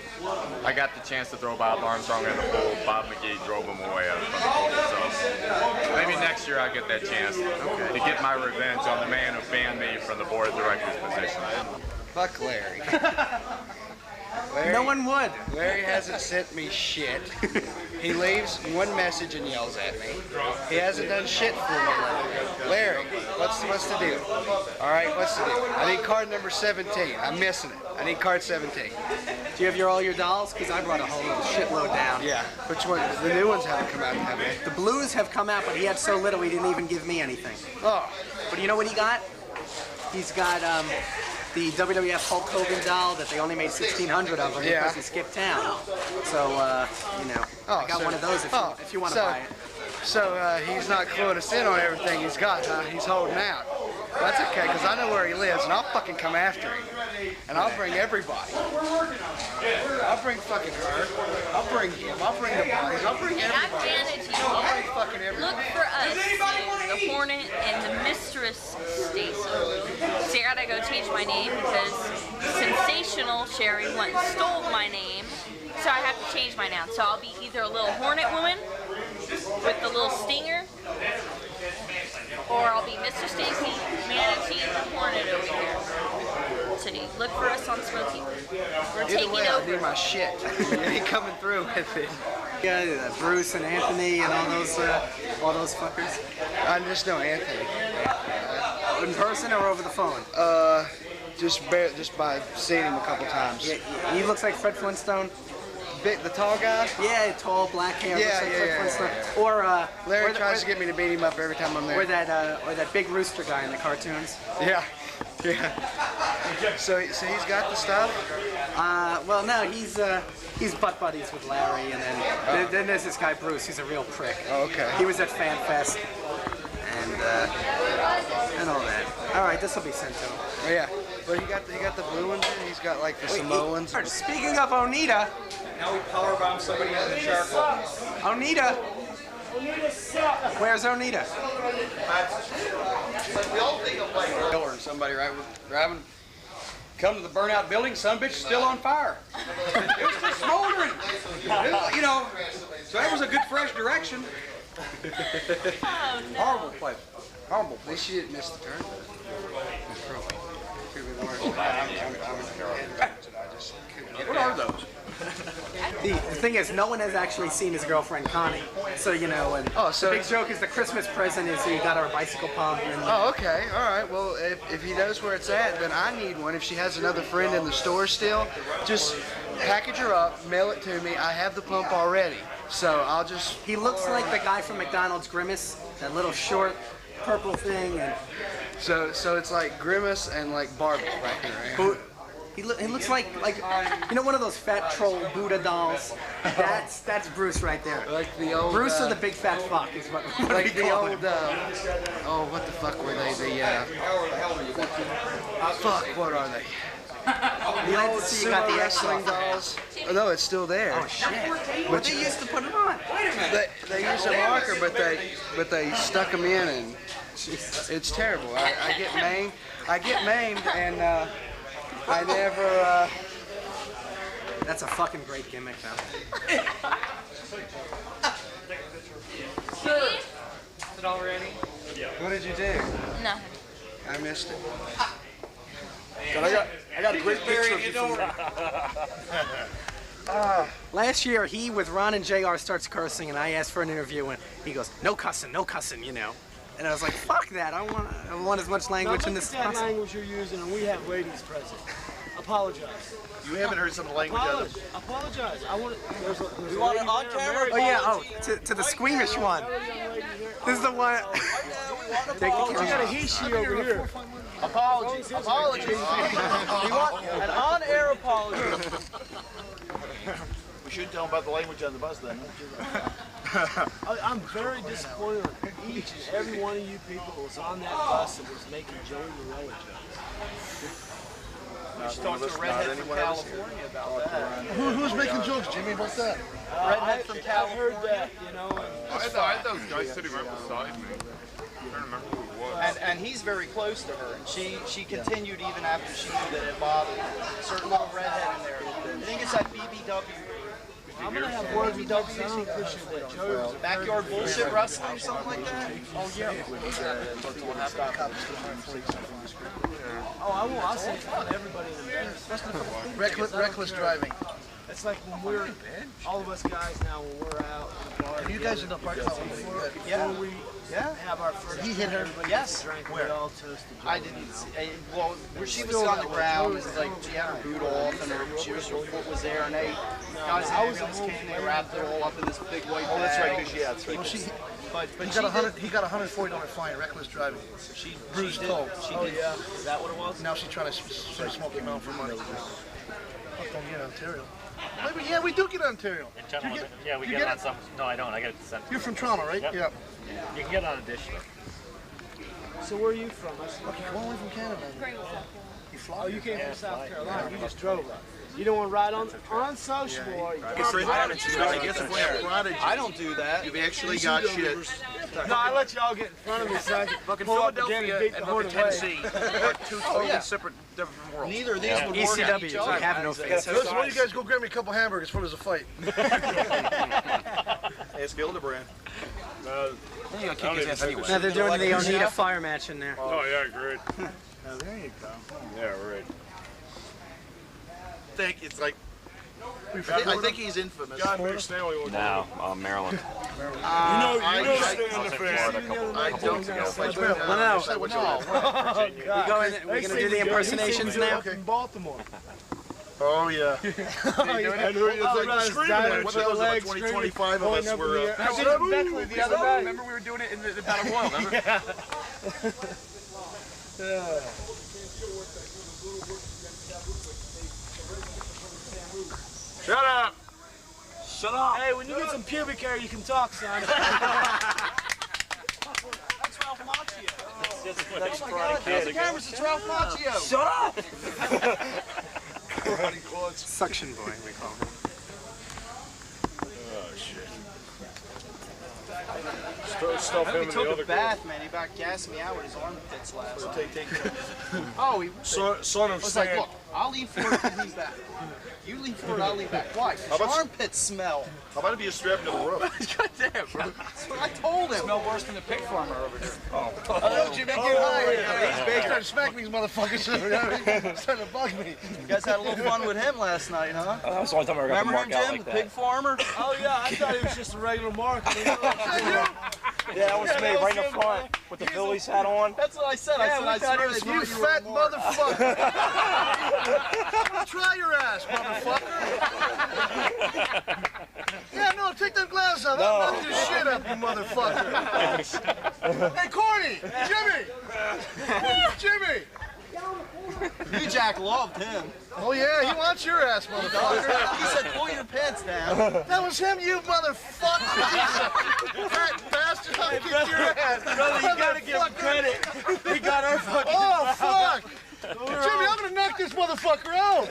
I got the chance to throw Bob Armstrong in the pool, Bob McGee drove him away out from the pool. So maybe next year I'll get that chance to get my revenge on the man who banned me from the board of directors position. Fuck Larry. No one would. Larry hasn't sent me shit. He leaves one message and yells at me. He hasn't done shit for me. Larry, what's the deal? All right, what's the deal? I need card number 17. I'm missing it. I need card 17. Do you have all your dolls? Because I brought a whole shitload down. Yeah. Which one? The new ones haven't come out, have they? The blues have come out, but he had so little he didn't even give me anything. Oh. But you know what he got? He's got the WWF Hulk Hogan doll that they only made 1,600 of them because he skipped town. So, you know, I got one of those if you want to buy it. So he's not cluing us in on everything he's got, huh? He's holding out. That's okay, because I know where he lives, and I'll fucking come after him. And I'll bring everybody. I'll bring fucking her. I'll bring him. I'll bring the bodies. I'll bring everybody. I'll bring fucking everybody. Look for us, the Hornet and the Mistress Stacy. See, I gotta go change my name because Sensational Sherry once stole my name. So I have to change my name. So I'll be either a little Hornet woman with the little stinger, or I'll be Mr. Stacy, Manatee, and Hornet over here. So look for us on Smoky. We're taking over. I'll do my shit. You ain't coming through with it. Yeah, Bruce and Anthony and all those fuckers. I just know Anthony. In person or over the phone? Just by seeing him a couple times. Yeah, he looks like Fred Flintstone. The tall guy? Yeah, tall, black hair. Yeah. Or Larry tries to get me to beat him up every time I'm there. Or that big rooster guy in the cartoons. Yeah. So he's got the stuff. Well, no, he's butt buddies with Larry, and then there's this guy Bruce. He's a real prick. Oh, okay. He was at Fan Fest, and all that. All right, this will be sent to him. Oh yeah, but he got the blue ones. He's got like the Samoans. Speaking of Onita. Now we powerbomb somebody in the Jericho. Onita. Where's Onita? Or somebody driving, come to the burnout building, some bitch is still on fire. It was just smoldering. You know, so that was a good fresh direction. Oh, no. Horrible place. Horrible place. At least you didn't miss the turn. What are those? The thing is, no one has actually seen his girlfriend Connie. So, you know, and the big joke is the Christmas present is he got her a bicycle pump. And, oh, okay. All right. Well, if he knows where it's at, then I need one. If she has another friend in the store still, just package her up, mail it to me. I have the pump already. So I'll just... He looks like the guy from McDonald's Grimace, that little short purple thing. And So it's like Grimace and like Barbie right here. Right? He looks like you know, one of those fat troll Buddha dolls. That's Bruce right there. Like the old Bruce or the big fat fuck is what like we the call old him. oh, what the fuck were they? Fuck, what are they? The old sumo wrestling dolls. Oh, no, it's still there. Oh shit! But they used to put them on. They used a marker, but they stuck them in, and it's terrible. I get maimed, and I never. That's a fucking great gimmick, though. Sir, is it all ready? What did you do? Nothing. I missed it. I got a great picture of you. Last year, he with Ron and JR starts cursing, and I asked for an interview, and he goes, "No cussing, you know." And I was like, "Fuck that! I want as much language in this." Look at that language you're using, and we have ladies present. Apologize. You haven't heard some of the language of it. Apologize. I want. We want it on camera. Oh yeah. To the squeamish one. This is the one. Take the We got a he/she over here. Apologies. We want an on-air apology. should tell them about the language on the bus then. I'm very disappointed in each and every one of you people who was on that bus that was making Joey Morella jokes. We should talk to a redhead from California about that. Who's making jokes, Jimmy, about that? Redhead from California. I heard that, you know. I thought those guys sitting right beside me. I don't remember who it was. And he's very close to her, and she continued even after she knew that it bothered her. Certain little redhead in there. I think it's that BBW. I'm gonna have words with Doug. I don't appreciate that joke. Backyard bullshit wrestling or something like that? Oh yeah. Oh, I won't. I'll say fuck everybody in there. Reckless driving. It's like when we're all of us guys now when we're out in the bar. Are you guys in the parking lot? Before we have our first. He hit her. Yes. Drink, where? All toasted. I didn't see. Well, where she was on the ground, it was like she had her boot off and her foot was there, and they guys in the ambulance came, they wrapped it all up in this big white bag. Oh, that's right, because that's right. But he got a $140 fine, reckless driving. She bruised did. toe. She did. Is that what it was? Now she's trying to sue Smoky Mountain for money. Fuck, don't get Ontario. Maybe, yeah, we do get Ontario. Yeah, we get it on some. No, I don't. I get it sent. You're from Toronto, right? Yep. Yeah. You can get it on a dish though. So where are you from? Okay, come on, we're from Canada. You fly? Oh, you came from South Carolina. You just drove up. You don't want to ride on sociable, or you? I don't do that. You've actually got shit. No, I let y'all get in front of me so I can Fucking pull up again and beat Philadelphia the and horn fucking away. Tennessee are two totally separate, different worlds. Neither of these would work on each other. I have no face. Listen, why don't you guys go grab me a couple hamburgers before there's a fight? Ask Hildebrand. You're gonna kick his ass anyway. No, they're doing the Oneida fire match in there. Oh yeah, great. Now, there you go. Yeah, right. It's like, I think he's infamous. John Stanley. No, Maryland. You know Stanley fan. I don't know. We're gonna do the impersonations now. In Baltimore. Oh yeah. And who you think was screaming? What was it? 25 of us were. I did it Beckley the other night. Remember we were doing it in the Battle Royal, remember? Yeah. Shut up! Shut up! Hey, when you get some pubic hair, you can talk, son. That's Ralph Macchio. That's Oh my God, the cameras, it's Ralph Macchio. Shut up! Karate quads. Suction boy, we call him. Oh shit. Stuff him took a bath, man. He about gassed me out with his armpits last night. Oh, he son of was like, look, I'll leave for it if you leave back. You leave for it, I'll leave back. Why? Your armpits smell. How about if you strap him to the roof? God damn, bro. That's what I told him. Smell worse than the pig farmer over there. Oh, Jimmy, get high. He's trying to smack me, these motherfuckers. He's trying to bug me. You guys had a little fun with him last night, huh? That was the only time I ever got to Remember mark him, out Jim, like the that. pig farmer? Oh yeah, I thought he was just a regular mark. Yeah, that was me right in the front with the Phillies hat on. That's what I said. I said, I swear You fat motherfucker. Try your ass, motherfucker. Yeah, no, take them glasses off. I'll knock your shit up, you motherfucker. Hey, Corny! Jimmy! You Jack loved him. Oh yeah, he wants your ass, motherfucker. He said, pull your pants down. That was him, you motherfucker. Fat bastard, I'll kick your ass. Brother, you gotta give him credit. He got our fucking. Oh, fuck! Jimmy, I'm gonna knock this motherfucker out.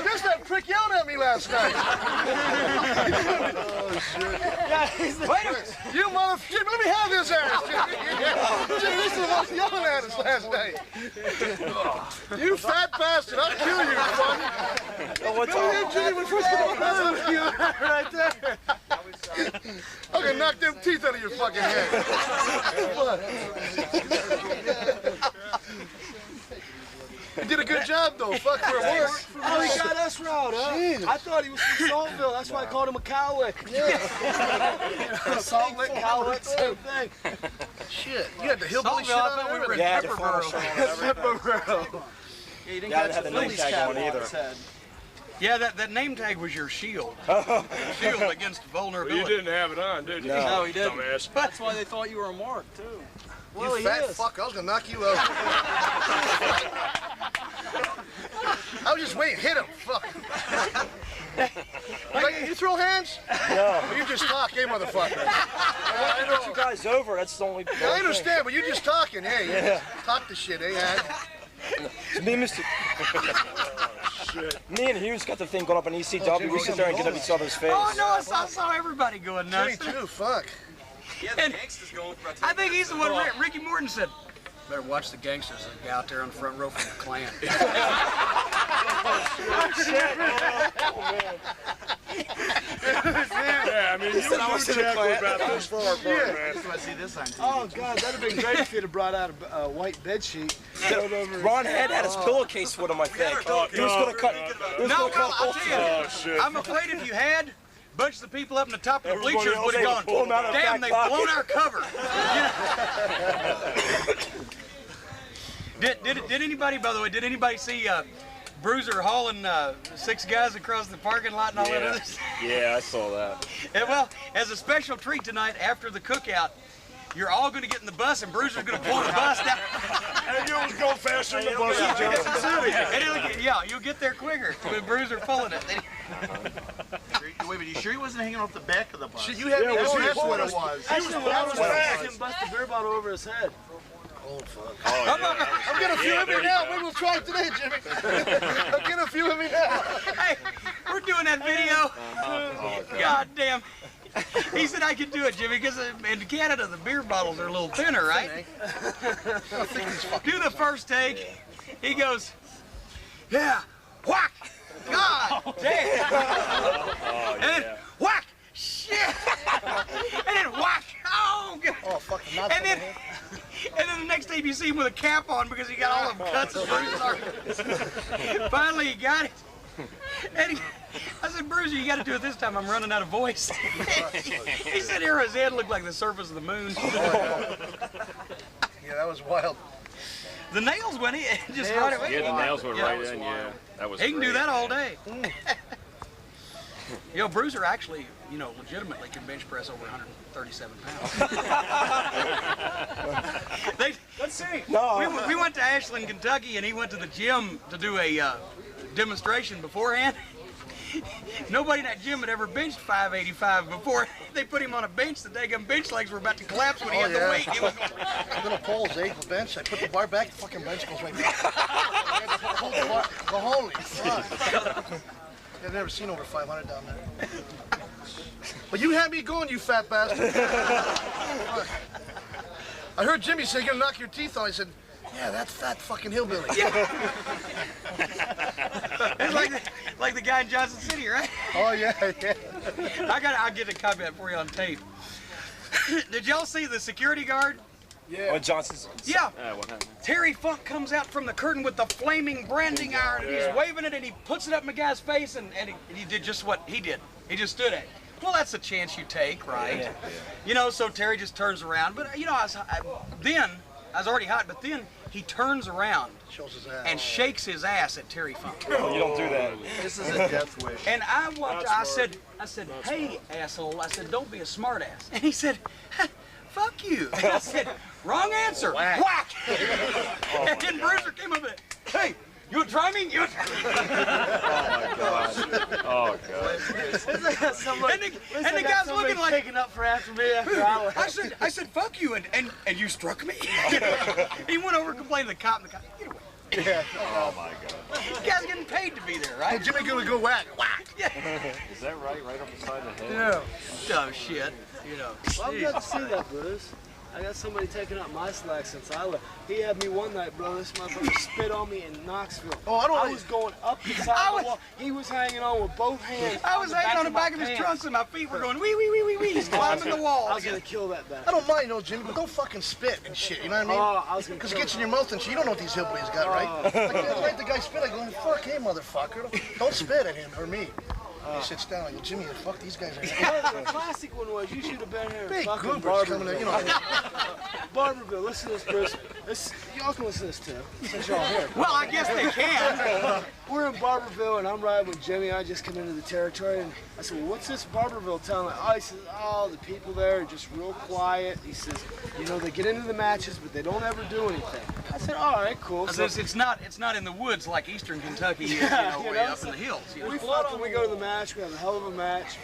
Just that prick yelled at me last night. Oh, shit. Yeah, he's the Wait a minute. You motherfucker. Jimmy, let me have his ass, Jimmy. Jimmy, this is what yelling at us last night. You fat bastard, I'll kill you, son. What's up? Jimmy, what's right there. I'm gonna knock them teeth out of your fucking head. You did a good job, though. Fuck for it worked. Oh, he got us route, huh? Jeez. I thought he was from Saltville. That's why I called him a cowlick. Yeah. Saltlick, cowlick, same thing. Shit. You had the hillbilly shit on we there? were in Yeah, Pepperborough. Pepperborough. Yeah, you didn't Yeah, I catch had the the name Phillies tag cap on on either. his head. Yeah, that name tag was your shield. Shield against vulnerability. You didn't have it on, did you? No, he didn't. Dumbass. That's why they thought you were a mark, too. Well, you fat fuck, I was gonna knock you out. I was just waiting, hit him, fuck. Like, you throw hands? No. You just talk, eh, motherfucker? I know you guys over. That's the only. I understand, but you're just talking, hey. Yeah. Talk the shit, eh, Ad? So me and Mr. Me and Hughes got the thing going up on ECW. We sit there and get up each other's face. Oh no, I saw everybody going nuts. Me too, fuck. Yeah, the gangsters going for I think he's the one Ricky Morton said, better watch the gangsters that go out there on the front row from the Klan. Yeah, I mean, you and Jack were about this far apart, man. That's why I see this on TV. Oh, God, that'd have been great if you'd have brought out a white bed sheet. Ron Head had his pillowcase with him, I think. He was going to cut. No, well, I'll tell you, I'm afraid if you had, a bunch of the people up in the top of the bleachers would have gone, damn, they've blown our cover. Did anybody, by the way, did anybody see Bruiser hauling 6 guys across the parking lot and all that other stuff? Yeah, I saw that. And well, as a special treat tonight, after the cookout, you're all going to get in the bus and Bruiser's going to pull the bus down. And you'll go faster than the bus in Johnson City. Yeah, you'll get there quicker with Bruiser pulling it. Wait, but you sure he wasn't hanging off the back of the bus? You had that's what it was. Actually, when I was back, he bust the beer bottle over his head. Oh, fuck. I'm getting a few of me now. Maybe we'll try it today, Jimmy. I'm getting a few of me now. Hey, we're doing that video. God damn. He said I could do it, Jimmy, because in Canada the beer bottles are a little thinner, right? Do the first take. He goes, yeah, whack, God damn. And then whack, shit. And then whack, oh, God. Oh, fuck. And then the next day you see him with a cap on because he got all them cuts and bruises on. Finally, he got it. And I said, Bruiser, you got to do it this time. I'm running out of voice. He said, here, his head looked like the surface of the moon. Yeah, that was wild. The nails went in, just right away. Yeah, the nails went right in, yeah. That was He can do that all day. You know, Bruiser actually, you know, legitimately can bench press over 137 pounds. Let's see. No. We went to Ashland, Kentucky, and he went to the gym to do a demonstration beforehand. Nobody in that gym had ever benched 585 before. They put him on a bench. The daggum bench legs were about to collapse when he had the weight. He was going, little poles, eh? The bench. I put the bar back. The fucking bench goes right back. Hold the bar. Oh, holy fuck. I've never seen over 500 down there. But you had me going, you fat bastard. I heard Jimmy say you're gonna knock your teeth out. I said, yeah, that fat fucking hillbilly. Yeah. It's like the guy in Johnson City, right? Oh yeah, yeah. I'll get a comment for you on tape. Did y'all see the security guard? Yeah. Johnson's. Yeah. What happened? Terry Funk comes out from the curtain with the flaming branding iron, and he's waving it, and he puts it up in the guy's face, and he did just what he did. He just stood at it. Well, that's a chance you take, right? Yeah. You know, so Terry just turns around. But, you know, I was already hot, but then he turns around and shakes his ass at Terry Funk. Oh, you don't do that. This is a death wish. And I watched, I said, hey, asshole. I said, don't be a smart ass. And he said, fuck you. And I said, wrong answer. Whack. And then Bruiser came up and said, hey, you want to try me? You want to try me? Oh, God. And the guy's looking like taking up for after me after hours. I said, fuck you, and you struck me. He went over and complained to the cop, and the cop, get away. Yeah. Oh, my God. You guys getting paid to be there, right? Hey, Jimmy gonna go whack. Whack. Yeah. Is that right? Right up the side of the head? Yeah. Dumb shit, you know. Well, I'm glad to see that, Bruce. I got somebody taking up my slack since I left. He had me one night, bro. This motherfucker spit on me in Knoxville. Oh, I was going up the side of the wall. He was hanging on with both hands. I was hanging on the back of his trunks, and my feet were going wee, wee, wee, wee, wee. He's climbing the wall. I was going to kill that bastard. I don't mind, no, Jimmy, but don't fucking spit and shit, you know what I mean? Oh, I was going to Because it gets in your mouth and shit. You don't know what these hillbillies got, right? Like the guy spit, I go, fuck him, motherfucker. Don't spit at him or me. He sits down, I go, Jimmy, fuck these guys. The classic one was, you should have been here. Big fucking goobers coming in, you know. Barberville, listen to this, Bruce. Y'all can listen to this too, since y'all here. Well, I guess they can. We're in Barberville, and I'm riding with Jimmy. I just come into the territory, and I said, well, what's this Barberville town? Oh, he says, oh, the people there are just real quiet. He says, you know, they get into the matches, but they don't ever do anything. I said, all right, cool. So it's not in the woods like Eastern Kentucky is, way up in the hills. We go to the match. We have a hell of a match.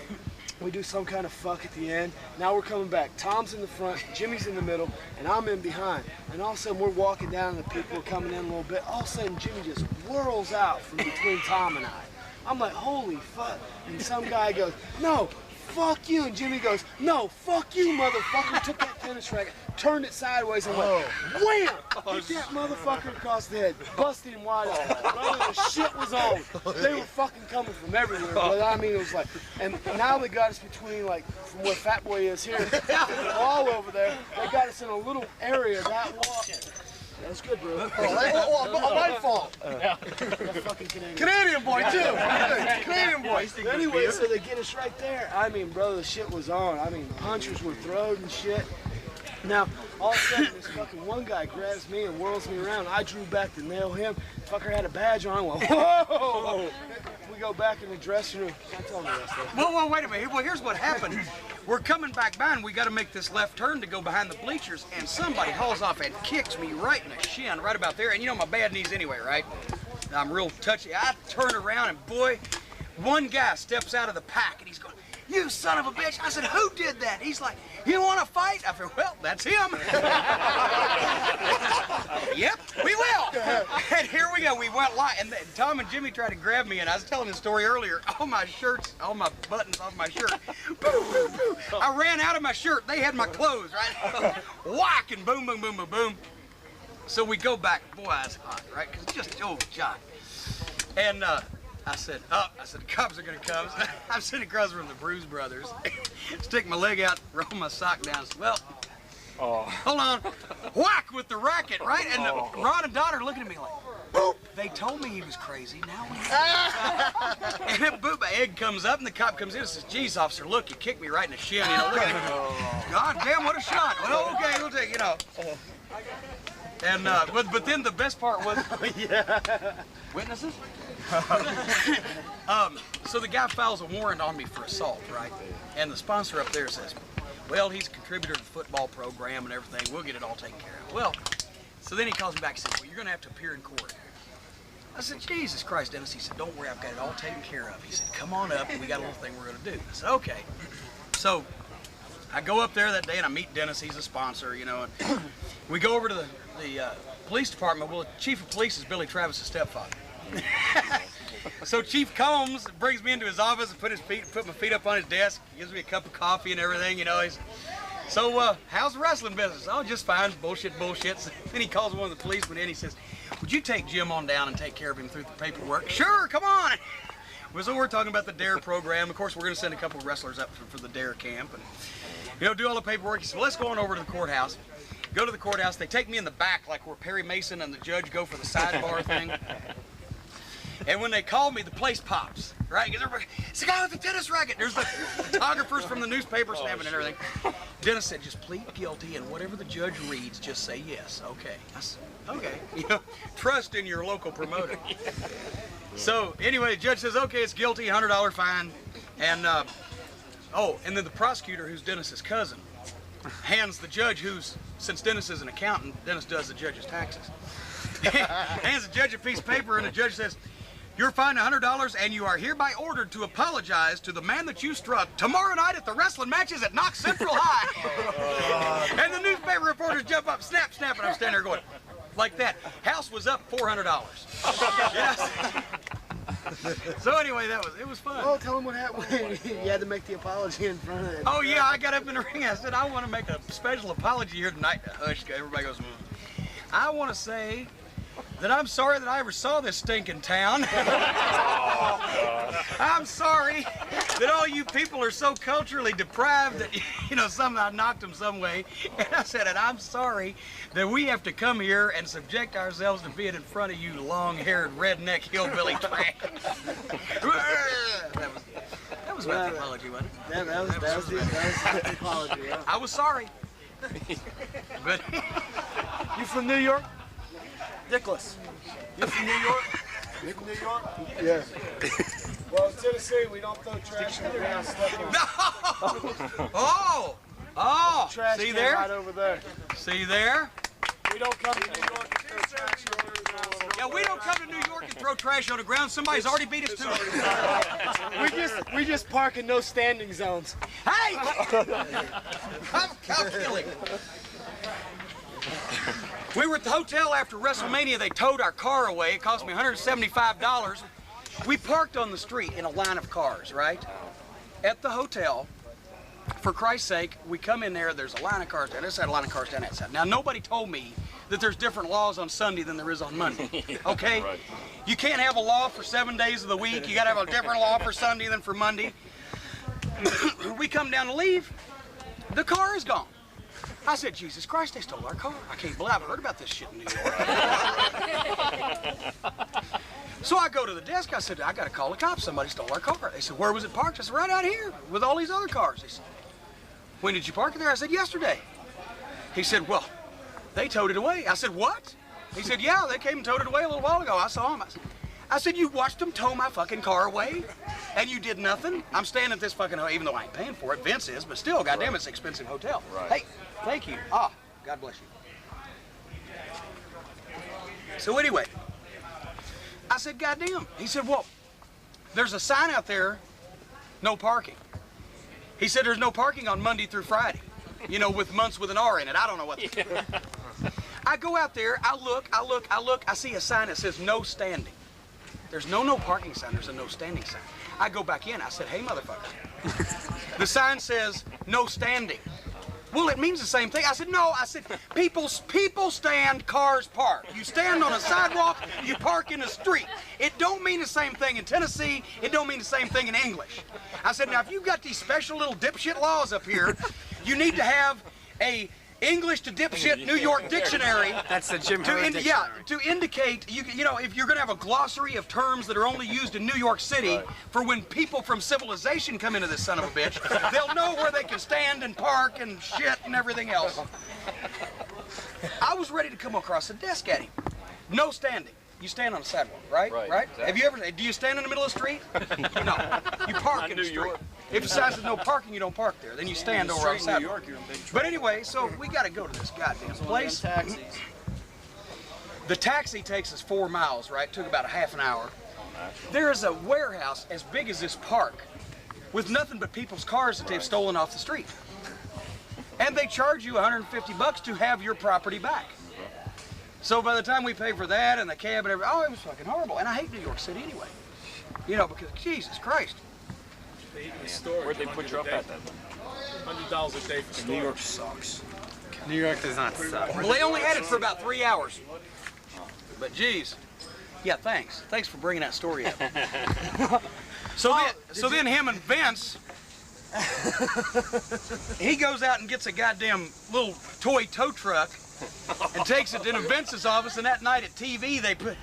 We do some kind of fuck at the end. Now we're coming back. Tom's in the front, Jimmy's in the middle, and I'm in behind. And all of a sudden we're walking down and the people are coming in a little bit. All of a sudden Jimmy just whirls out from between Tom and I. I'm like, holy fuck. And some guy goes, no, fuck you. And Jimmy goes, no, fuck you, motherfucker. Took that tennis racket, turned it sideways and went, wham! Hit that motherfucker across the head, busted him wide open. Brother, the shit was on. They were fucking coming from everywhere, brother. I mean, it was like, and now they got us between, like, from where Fat Boy is here, all over there. They got us in a little area that walk. That's good, bro. My fault. Fucking Canadian boy, too. Canadian boy. Anyway, so they get us right there. I mean, brother, the shit was on. I mean, punchers were throwed and shit. Now, all of a sudden, this fucking one guy grabs me and whirls me around. I drew back to nail him. Fucker had a badge on. I went, whoa! We go back in the dressing room. Can't tell me the rest of it. Well, wait a minute. Well, here's what happened. We're coming back by, and we got to make this left turn to go behind the bleachers, and somebody hauls off and kicks me right in the shin, right about there. And you know my bad knees anyway, right? I'm real touchy. I turn around, and boy, one guy steps out of the pack, and he's going, "You son of a bitch!" I said, "Who did that?" He's like, "You want to fight?" I said, "Well, that's him." Yep, we will. And here we go. We went live, and Tom and Jimmy tried to grab me, and I was telling this story earlier. All my shirts, all my buttons off my shirt. Boo, boo, boo. I ran out of my shirt. They had my clothes, right? Whack, and boom, boom, boom, boom, boom. So we go back. Boy, that's hot, right? Because it's just, oh, God. And I said, the cops are going to come. So I'm sitting across from the Bruiser brothers. Stick my leg out, roll my sock down. Said, well, hold on. Whack with the racket, right? And Ron and Don are looking at me like, boop. They told me he was crazy. Now we know. And then, boop, my egg comes up, and the cop comes in and says, "Geez, officer, look, you kicked me right in the shin. You know, look at me. God damn, what a shot. Well, okay, we'll take, you know." And, but then the best part was, witnesses? So the guy files a warrant on me for assault, right? And the sponsor up there says, "Well, he's a contributor to the football program and everything. We'll get it all taken care of." Well, so then he calls me back and says, "Well, you're going to have to appear in court." I said, "Jesus Christ, Dennis." He said, "Don't worry, I've got it all taken care of." He said, "Come on up, and we got a little thing we're going to do." I said, "Okay." So I go up there that day, and I meet Dennis. He's a sponsor, you know. And we go over to the police department. Well, the chief of police is Billy Travis' stepfather. So Chief Combs brings me into his office and put my feet up on his desk, gives me a cup of coffee and everything, you know. So how's the wrestling business? "Oh, just fine, bullshit. Then he calls one of the policemen in, he says, "Would you take Jim on down and take care of him through the paperwork?" "Sure, come on." So we're talking about the DARE program. Of course, we're going to send a couple of wrestlers up for the DARE camp and, you know, do all the paperwork. He said, "Well, let's go on over to the courthouse." Go to the courthouse. They take me in the back like where Perry Mason and the judge go for the sidebar thing. And when they call me, the place pops, right? Because everybody, "It's the guy with the tennis racket." There's the photographers from the newspaper snapping and everything. Dennis said, "Just plead guilty, and whatever the judge reads, just say yes." Okay. I said, okay. You know, trust in your local promoter. So anyway, the judge says, "Okay, it's guilty, $100 fine." And and then the prosecutor, who's Dennis's cousin, hands the judge, since Dennis is an accountant, Dennis does the judge's taxes. Hands the judge a piece of paper, and the judge says, "You're fined $100, and you are hereby ordered to apologize to the man that you struck tomorrow night at the wrestling matches at Knox Central High." And the newspaper reporters jump up, snap, and I'm standing there going, like that. House was up $400. Yes. So anyway, it was fun. Oh, tell him what happened. You had to make the apology in front of it. Oh yeah, I got up in the ring. I said, "I want to make a special apology here tonight." Hush, everybody goes, "I want to say that I'm sorry that I ever saw this stinking town. I'm sorry that all you people are so culturally deprived that, you know, somehow I knocked them some way." And I said, "And I'm sorry that we have to come here and subject ourselves to being in front of you long-haired redneck hillbilly trash." That was about the apology, wasn't it? That was the apology, yeah. I was sorry. But You from New York? Nicholas. You from New York? You from New York? Yeah. Well, in Tennessee, we don't throw trash in the ground. Oh! Trash See can there? right over there. See there? We don't come to New York and throw trash on the ground. Yeah, we don't come to New York and throw trash on the ground. Somebody's already beat us to it. We just park in no standing zones. Hey! How killing. We were at the hotel after WrestleMania. They towed our car away. It cost me $175. We parked on the street in a line of cars, right? At the hotel. For Christ's sake, we come in there, there's a line of cars down this side, a line of cars down that side. Now, nobody told me that there's different laws on Sunday than there is on Monday, okay? Right. You can't have a law for 7 days of the week. You gotta have a different law for Sunday than for Monday. We come down to leave, the car is gone. I said, Jesus Christ, they stole our car. I can't believe I've heard about this shit in New York. So I go to the desk, I said, I gotta call the cops, somebody stole our car. They said, where was it parked? I said, right out here with all these other cars. They said, when did you park it there? I said, yesterday. He said, well, they towed it away. I said, what? He said, yeah, they came and towed it away a little while ago. I saw them. I said, you watched them tow my fucking car away and you did nothing? I'm staying at this fucking hotel, even though I ain't paying for it. Vince is, but still, goddamn, it's an expensive hotel. Right. Hey, thank you. Ah, God bless you. So anyway, I said, goddamn. He said, well, there's a sign out there, no parking. He said there's no parking on Monday through Friday, you know, with months with an R in it. I don't know what. Yeah. I go out there, I look, I see a sign that says no standing. There's no parking sign, there's a no standing sign. I go back in, I said, hey, motherfucker. The sign says no standing. Well, it means the same thing. I said, no, I said, people stand, cars park. You stand on a sidewalk, you park in the street. It don't mean the same thing in Tennessee, it don't mean the same thing in English. I said, now if you've got these special little dipshit laws up here, you need to have a English to dipshit New York dictionary. That's the Jim Crow dictionary. Yeah, to indicate, you know, if you're going to have a glossary of terms that are only used in New York City for when people from civilization come into this son of a bitch, they'll know where they can stand and park and shit and everything else. I was ready to come across the desk at him. No standing. You stand on the sidewalk, right? Right. Exactly. Have you ever? Do you stand in the middle of the street? No. You park in the street. If the sign says no parking, you don't park there. Then you stand over on the sidewalk. But anyway, so we got to go to this goddamn place. The taxi takes us 4 miles, right? Took about a half an hour. There is a warehouse as big as this park with nothing but people's cars that they've stolen off the street. And they charge you $150 to have your property back. So by the time we pay for that and the cab and everything, oh, it was fucking horrible. And I hate New York City anyway. You know, because Jesus Christ. Where'd they put you up at then? $100 a day for storage. New York sucks. New York does not suck. Well, they only had it for about 3 hours. But geez. Yeah, thanks. Thanks for bringing that story up. So then him and Vince, he goes out and gets a goddamn little toy tow truck and takes it to Vince's office, and that night at TV they put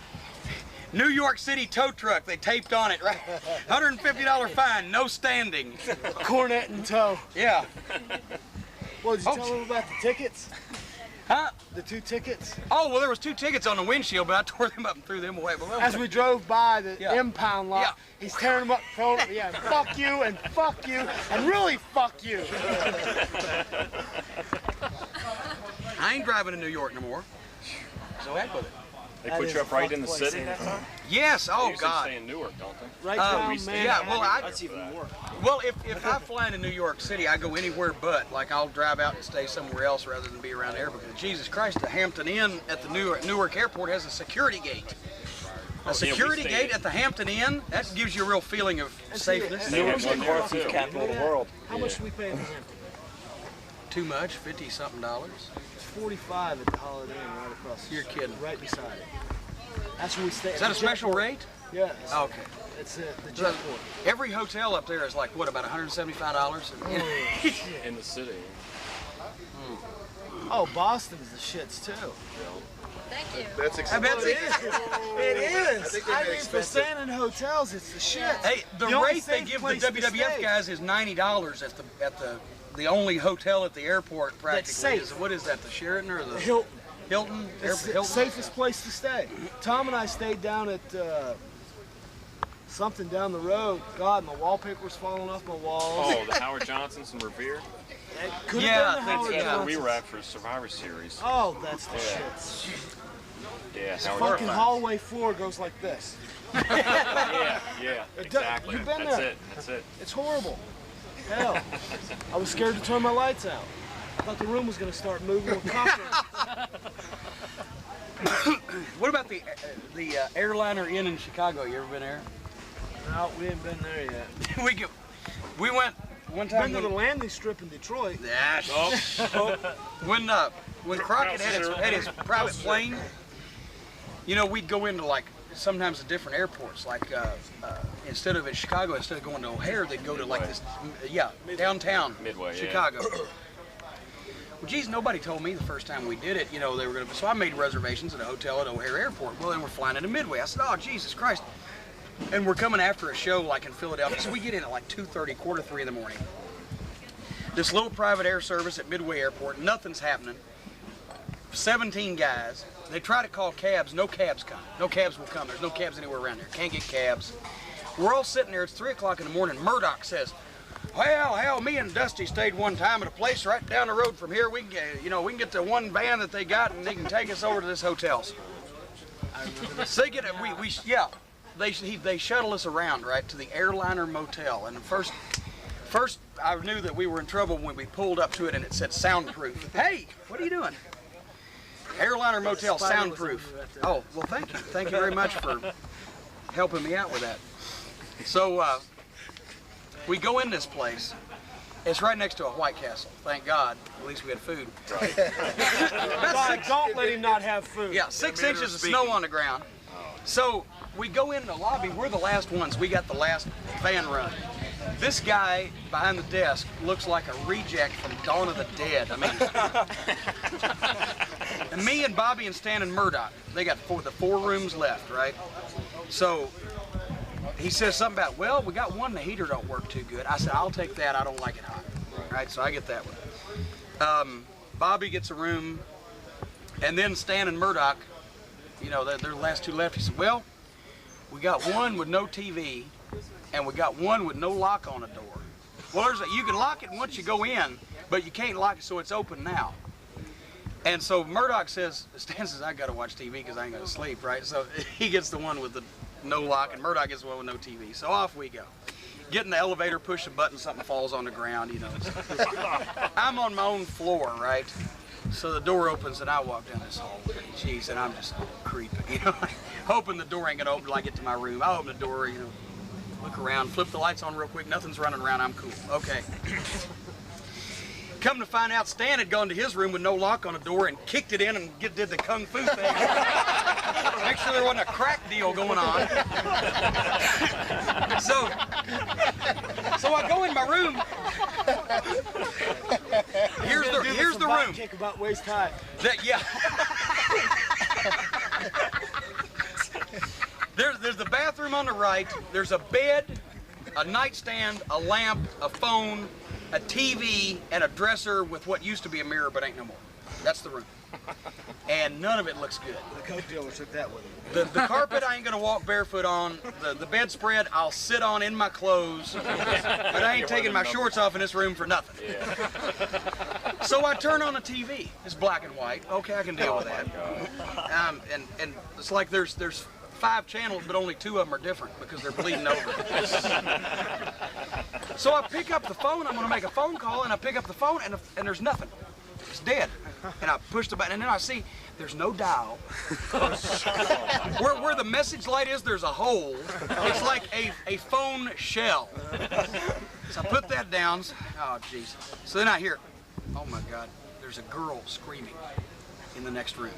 New York City tow truck, they taped on it, right? $150 fine, no standing. Cornette in tow. Yeah. Well, did you tell them about the tickets? Huh? The 2 tickets? Oh, well, there was 2 tickets on the windshield, but I tore them up and threw them away. As we drove by the impound lot, he's tearing them up, throwing them, yeah, fuck you, and really fuck you. I ain't driving to New York no more. So heck with it. They put you up right in the city that time? Yes, oh they God. Stay in Newark, don't they? Right down, man. Yeah, well, that's even more. Well, if I fly into New York City, I go anywhere but. Like, I'll drive out and stay somewhere else rather than be around there because, Jesus Christ, the Hampton Inn at the Newark Airport has a security gate. A security gate at the Hampton Inn, that gives you a real feeling of safeness. Newark's the car thief capital of the world. How much do we pay in Hampton? Too much, $50-something. It's 45 at the Holiday Inn right across. You're kidding. Right beside it. That's where we stay. Is that a special rate? Yeah. Okay. It's the Jetport. Every hotel up there is like, what, about $175? In the city. Oh, Boston's the shits too. Thank you. That's expensive. It is. I mean, for staying in hotels, it's the shit. Hey, the rate they give the WWF guys is $90 at the only hotel at the airport practically. Is, what is that, the Sheraton or the? Hilton. Hilton? It's the safest place to stay. Tom and I stayed down at something down the road. God, my wallpaper was falling off my walls. Oh, the Howard Johnson's in Revere? Could have been the Howard That's where we Johnson's. were at for Survivor Series. Oh, that's the shit. Yeah, This Howard fucking Johnson's. hallway floor goes like this. Yeah, It exactly. You've been That's there. it. That's it. It's horrible. Hell, I was scared to turn my lights out. I thought the room was going to start moving with cockroaches. What about the airliner inn in Chicago? You ever been there? No, we ain't been there yet. we went one time. Been to the landing strip in Detroit. Yeah. When Crockett had his private plane, you know, we'd go into like sometimes the different airports. Like instead of in Chicago, instead of going to O'Hare, they'd go to like this, downtown Midway, Chicago. Well, geez, nobody told me the first time we did it, you know, they were going to, so I made reservations at a hotel at O'Hare Airport. Well, then we're flying into Midway. I said, oh, Jesus Christ. And we're coming after a show like in Philadelphia. So we get in at like 2:30, 2:45 in the morning. This little private air service at Midway Airport, nothing's happening. 17 guys. They try to call cabs, no cabs come. No cabs will come. There's no cabs anywhere around here. Can't get cabs. We're all sitting there, it's 3 o'clock in the morning. Murdoch says, well, hell, me and Dusty stayed one time at a place right down the road from here. We can get, you know, we can get the one van that they got and they can take us over to this hotel. So they get it, they shuttle us around, right, to the airliner motel. And first I knew that we were in trouble when we pulled up to it and it said soundproof. Hey, what are you doing? Airliner motel, soundproof. Oh, well, thank you. Thank you very much for helping me out with that. So we go in this place. It's right next to a White Castle. Thank God. At least we had food. God, don't let him not have food. Yeah, 6 inches of snow on the ground. So we go in the lobby. We're the last ones. We got the last van run. This guy behind the desk looks like a reject from Dawn of the Dead. I mean, and me and Bobby and Stan and Murdoch, they got the 4 rooms left, right? So he says something about, well, we got one, the heater don't work too good. I said, I'll take that, I don't like it hot. Right, so I get that one. Bobby gets a room, and then Stan and Murdoch, you know, they're the last 2 left. He said, well, we got one with no TV, and we got one with no lock on the door. Well, you can lock it once you go in, but you can't lock it so it's open now. And so Murdoch says, Stan says, I gotta watch TV because I ain't gonna sleep, right? So he gets the one with the no lock, and Murdoch gets the one with no TV. So off we go. Get in the elevator, push a button, something falls on the ground, you know. I'm on my own floor, right? So the door opens and I walk down this hallway. Jeez, and I'm just creeping, you know, hoping the door ain't gonna open till I get to my room. I open the door, you know, look around, flip the lights on real quick, nothing's running around, I'm cool. Okay. Come to find out, Stan had gone to his room with no lock on the door and kicked it in and did the kung fu thing. Make sure there wasn't a crack deal going on. So I go in my room. Here's the room. Kick about waist high. Yeah. There's the bathroom on the right. There's a bed, a nightstand, a lamp, a phone, a TV, and a dresser with what used to be a mirror but ain't no more. That's the room. And none of it looks good. The coke dealer took that with him. The carpet I ain't gonna walk barefoot on. The bedspread I'll sit on in my clothes. But I ain't taking my shorts off in this room for nothing. Yeah. So I turn on the TV. It's black and white. Okay, I can deal with that. And it's like there's 5 channels, but only 2 of them are different because they're bleeding over. So I pick up the phone, I'm gonna make a phone call, and I pick up the phone, and there's nothing. It's dead. And I push the button, and then I see there's no dial. Where the message light is, there's a hole. It's like a phone shell. So I put that down. Oh, jeez. So then I hear, oh my God, there's a girl screaming in the next room,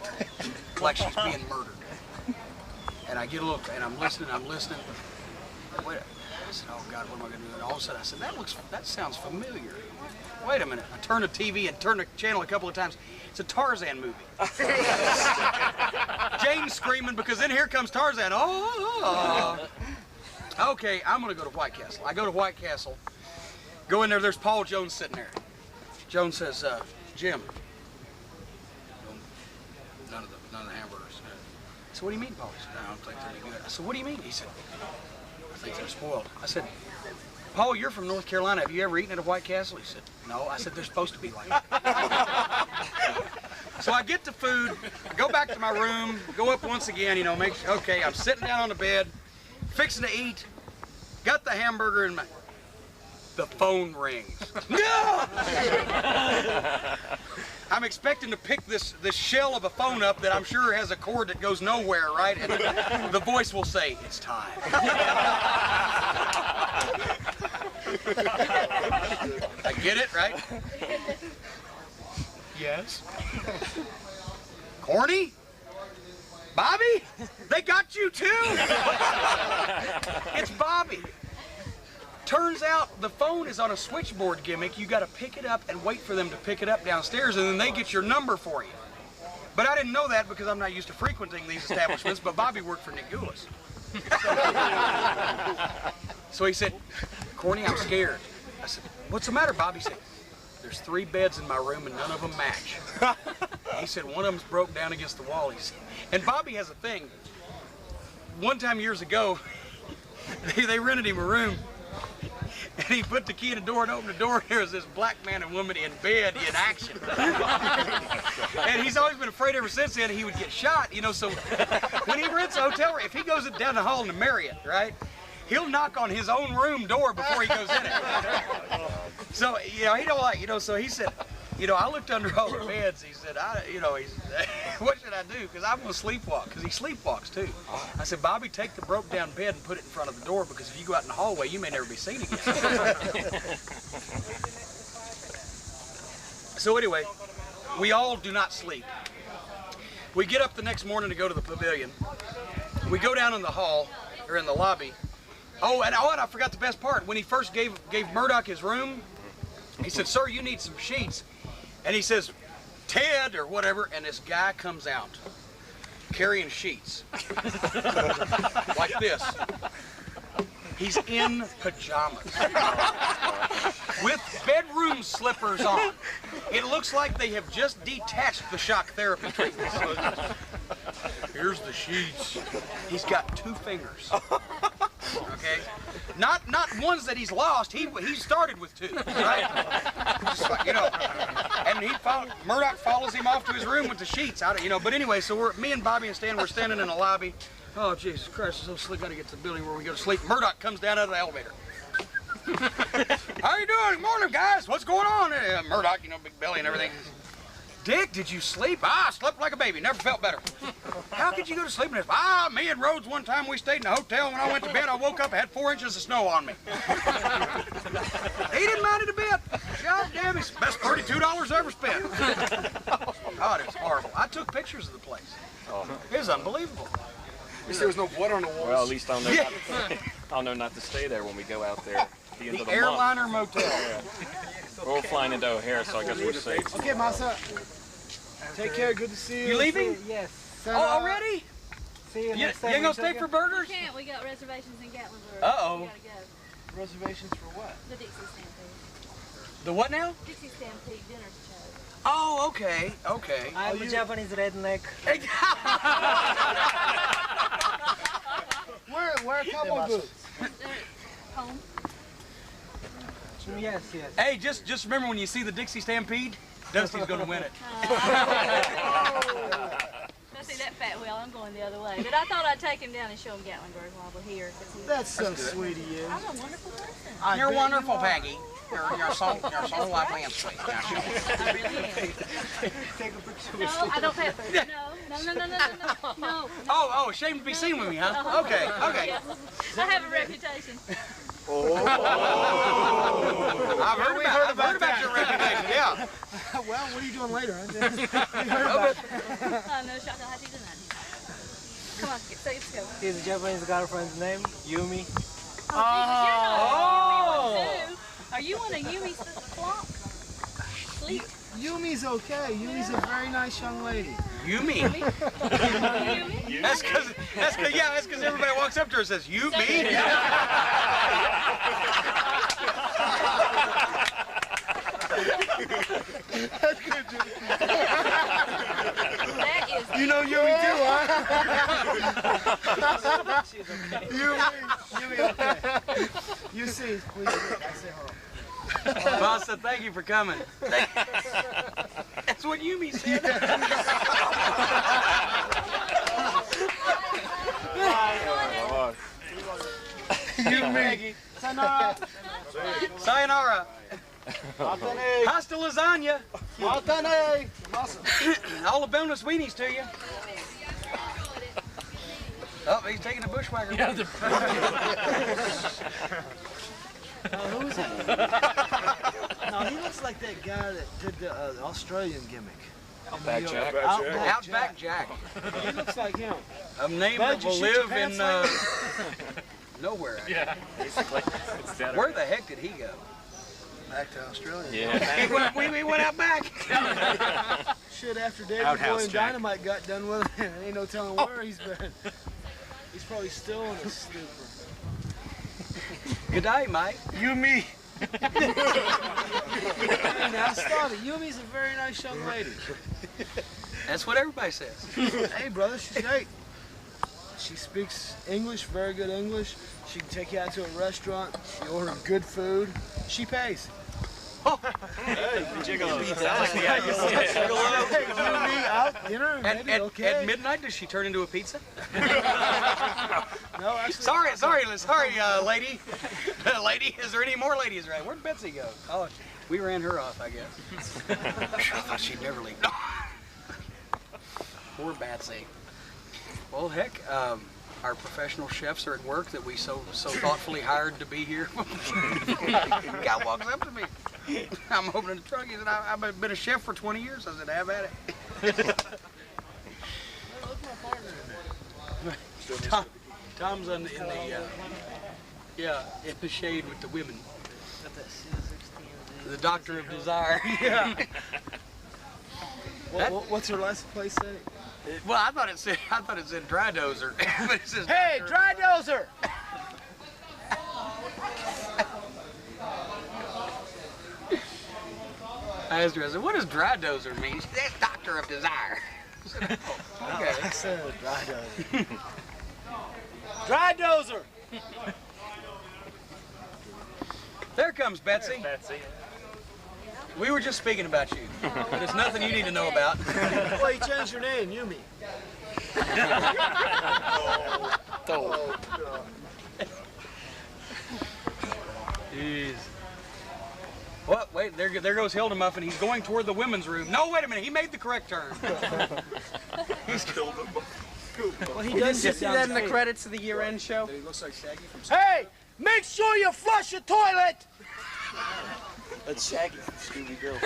like she's being murdered. And I get a look, and I'm listening. Wait, I said, oh God, what am I gonna do? And all of a sudden I said, that sounds familiar. Wait a minute. I turn the TV and turn the channel a couple of times. It's a Tarzan movie. Jane's screaming because then here comes Tarzan. Oh. Okay, I'm gonna go to White Castle. I go to White Castle. Go in there, there's Paul Jones sitting there. Jones says, Jim, none of the hamburgers. So what do you mean, Paul? He said, I don't think they're any good. I said, what do you mean? He said, I think they're spoiled. I said, Paul, you're from North Carolina. Have you ever eaten at a White Castle? He said, no. I said, they're supposed to be like that. So I get the food, go back to my room, go up once again, you know, make sure, okay, I'm sitting down on the bed, fixing to eat, got the hamburger in my, the phone rings. No! I'm expecting to pick this shell of a phone up that I'm sure has a cord that goes nowhere, right? And the voice will say, it's time. I get it, right? Yes. Corny? Bobby? They got you too? It's Bobby. Turns out the phone is on a switchboard gimmick. You got to pick it up and wait for them to pick it up downstairs, and then they get your number for you. But I didn't know that because I'm not used to frequenting these establishments, but Bobby worked for Nick Goulas. So he said, Corny, I'm scared. I said, what's the matter, Bobby? He said, there's 3 beds in my room and none of them match. He said, one of them's broke down against the wall. He said, and Bobby has a thing. One time years ago, they rented him a room. And he put the key in the door and opened the door, and there was this black man and woman in bed in action. And he's always been afraid ever since then he would get shot, you know, so when he rents a hotel room, if he goes down the hall in the Marriott, right, he'll knock on his own room door before he goes in it. So, you know, he don't like, you know, so he said, you know, I looked under all the beds. He said, what should I do? Because I'm going to sleepwalk, because he sleepwalks too. I said, Bobby, take the broke down bed and put it in front of the door, because if you go out in the hallway, you may never be seen again. So anyway, we all do not sleep. We get up the next morning to go to the pavilion. We go down in the hall, or in the lobby. Oh, and I forgot the best part. When he first gave Murdoch his room, he said, sir, you need some sheets. And he says, Ted, or whatever, and this guy comes out carrying sheets. Like this. He's in pajamas. With bedroom slippers on. It looks like they have just detached the shock therapy treatment. Here's the sheets. He's got 2 fingers. Okay? Not ones that he's lost. He started with 2, right? Just like, you know. And Murdoch follows him off to his room with the sheets out. You know. But anyway, so me and Bobby and Stan, we're standing in the lobby. Oh Jesus Christ! I'm so sleep. Got to get to the building where we go to sleep. Murdoch comes down out of the elevator. How you doing? Morning, guys. What's going on? Murdoch, you know, big belly and everything. Dick, did you sleep? I slept like a baby. Never felt better. How could you go to sleep in this? Me and Rhodes, one time we stayed in a hotel. When I went to bed, I woke up, I had 4 inches of snow on me. He didn't mind it a bit. God damn, it's the best $32 I ever spent. God, it was horrible. I took pictures of the place. It was unbelievable. At least there was no blood on the walls. Well, at least I'll know, I'll know not to stay there when we go out there at the end of the Airliner month. Motel. Yeah. We're flying into O'Hare, so I guess we're safe. Okay, Masa. Take care. Good to see you. You leaving? Yes. Oh, already? See you You next ain't time. gonna stay for burgers? We can't. We got reservations in Gatlinburg. Uh-oh. We gotta go. Reservations for what? The Dixie Stampede. The what now? Dixie Stampede dinner show. Oh, okay, okay. I'm a Japanese redneck. Wear a cowboy boots. Home. Yes. Hey, just remember when you see the Dixie Stampede, Dusty's gonna win it. Let's see that fat wheel. I'm going the other way. But I thought I'd take him down and show him Gatlinburg while we're here. That's so sweet of you. I'm a wonderful person. You're wonderful, Peggy. You're so lovely and sweet. I really am. Take a picture. No, I don't pay for it. No. Oh, ashamed to be seen with me, huh? Okay. Yeah. I have a reputation. I've heard about your reputation, yeah. Well, what are you doing later? No, shut up. Come on, let's go. His Japanese girlfriend's name, Yumi. Oh, Jesus, are you on a Yumi flop? Sleep? Yumi's okay. Yumi's a very nice young lady. Yumi? That's because everybody walks up to her and says, you, me? That is You know Yumi too, huh? Yumi, okay. You see, please. I say hello. Pasta, thank you for coming. That's what Yumi said. Yumi. Sayonara. Sayonara. Hasta lasagna. All the boneless weenies to you. Oh, he's taking a bushwhacker. Yeah, who's that? No, he looks like that guy that did the Australian gimmick. Outback Jack. Outback Jack. He looks like him. A name that will live in nowhere. Yeah, basically. Where the heck did he go? Back to Australia. Yeah. we went out back. Shit, after David Boy and Dynamite got done with him, ain't no telling where he's been. He's probably still in a stupor. Good day, mate. Yumi. Now stop it. Yumi's a very nice young lady. That's what everybody says. Hey, brother, she's great. She speaks English, very good English. She can take you out to a restaurant. She orders good food. She pays. Hey, gigolo. At midnight, does she turn into a pizza? No, actually. Sorry, lady. Lady, is there any more ladies around? Where'd Betsy go? Oh, we ran her off, I guess. I thought she'd never leave. Poor Betsy. Well, heck, our professional chefs are at work that we so thoughtfully hired to be here. Guy walks up to me. I'm opening the truck. He said, I've been a chef for 20 years. I said, have at it. Tom's in the shade with the women. The Doctor of Desire. Yeah. What's her last place say? Well, I thought it said Dry Dozer, but it says. Hey, Dry Dozer! I asked her, I said, what does Dry Dozer mean? She said, Doctor of Desire. I said, oh, okay. I said Dry Dozer. Dry Dozer! There comes Betsy. We were just speaking about you. There's nothing you need to know about. Well, you changed your name, Yumi. Jeez. What? Wait, there goes Hildemuff, and he's going toward the women's room. No, wait a minute. He made the correct turn. He's killed him. Well, He didn't see that in the credits of the year-end show. He looks like Shaggy from. Hey, make sure you flush your toilet! That's Shaggy from Scooby-Doo.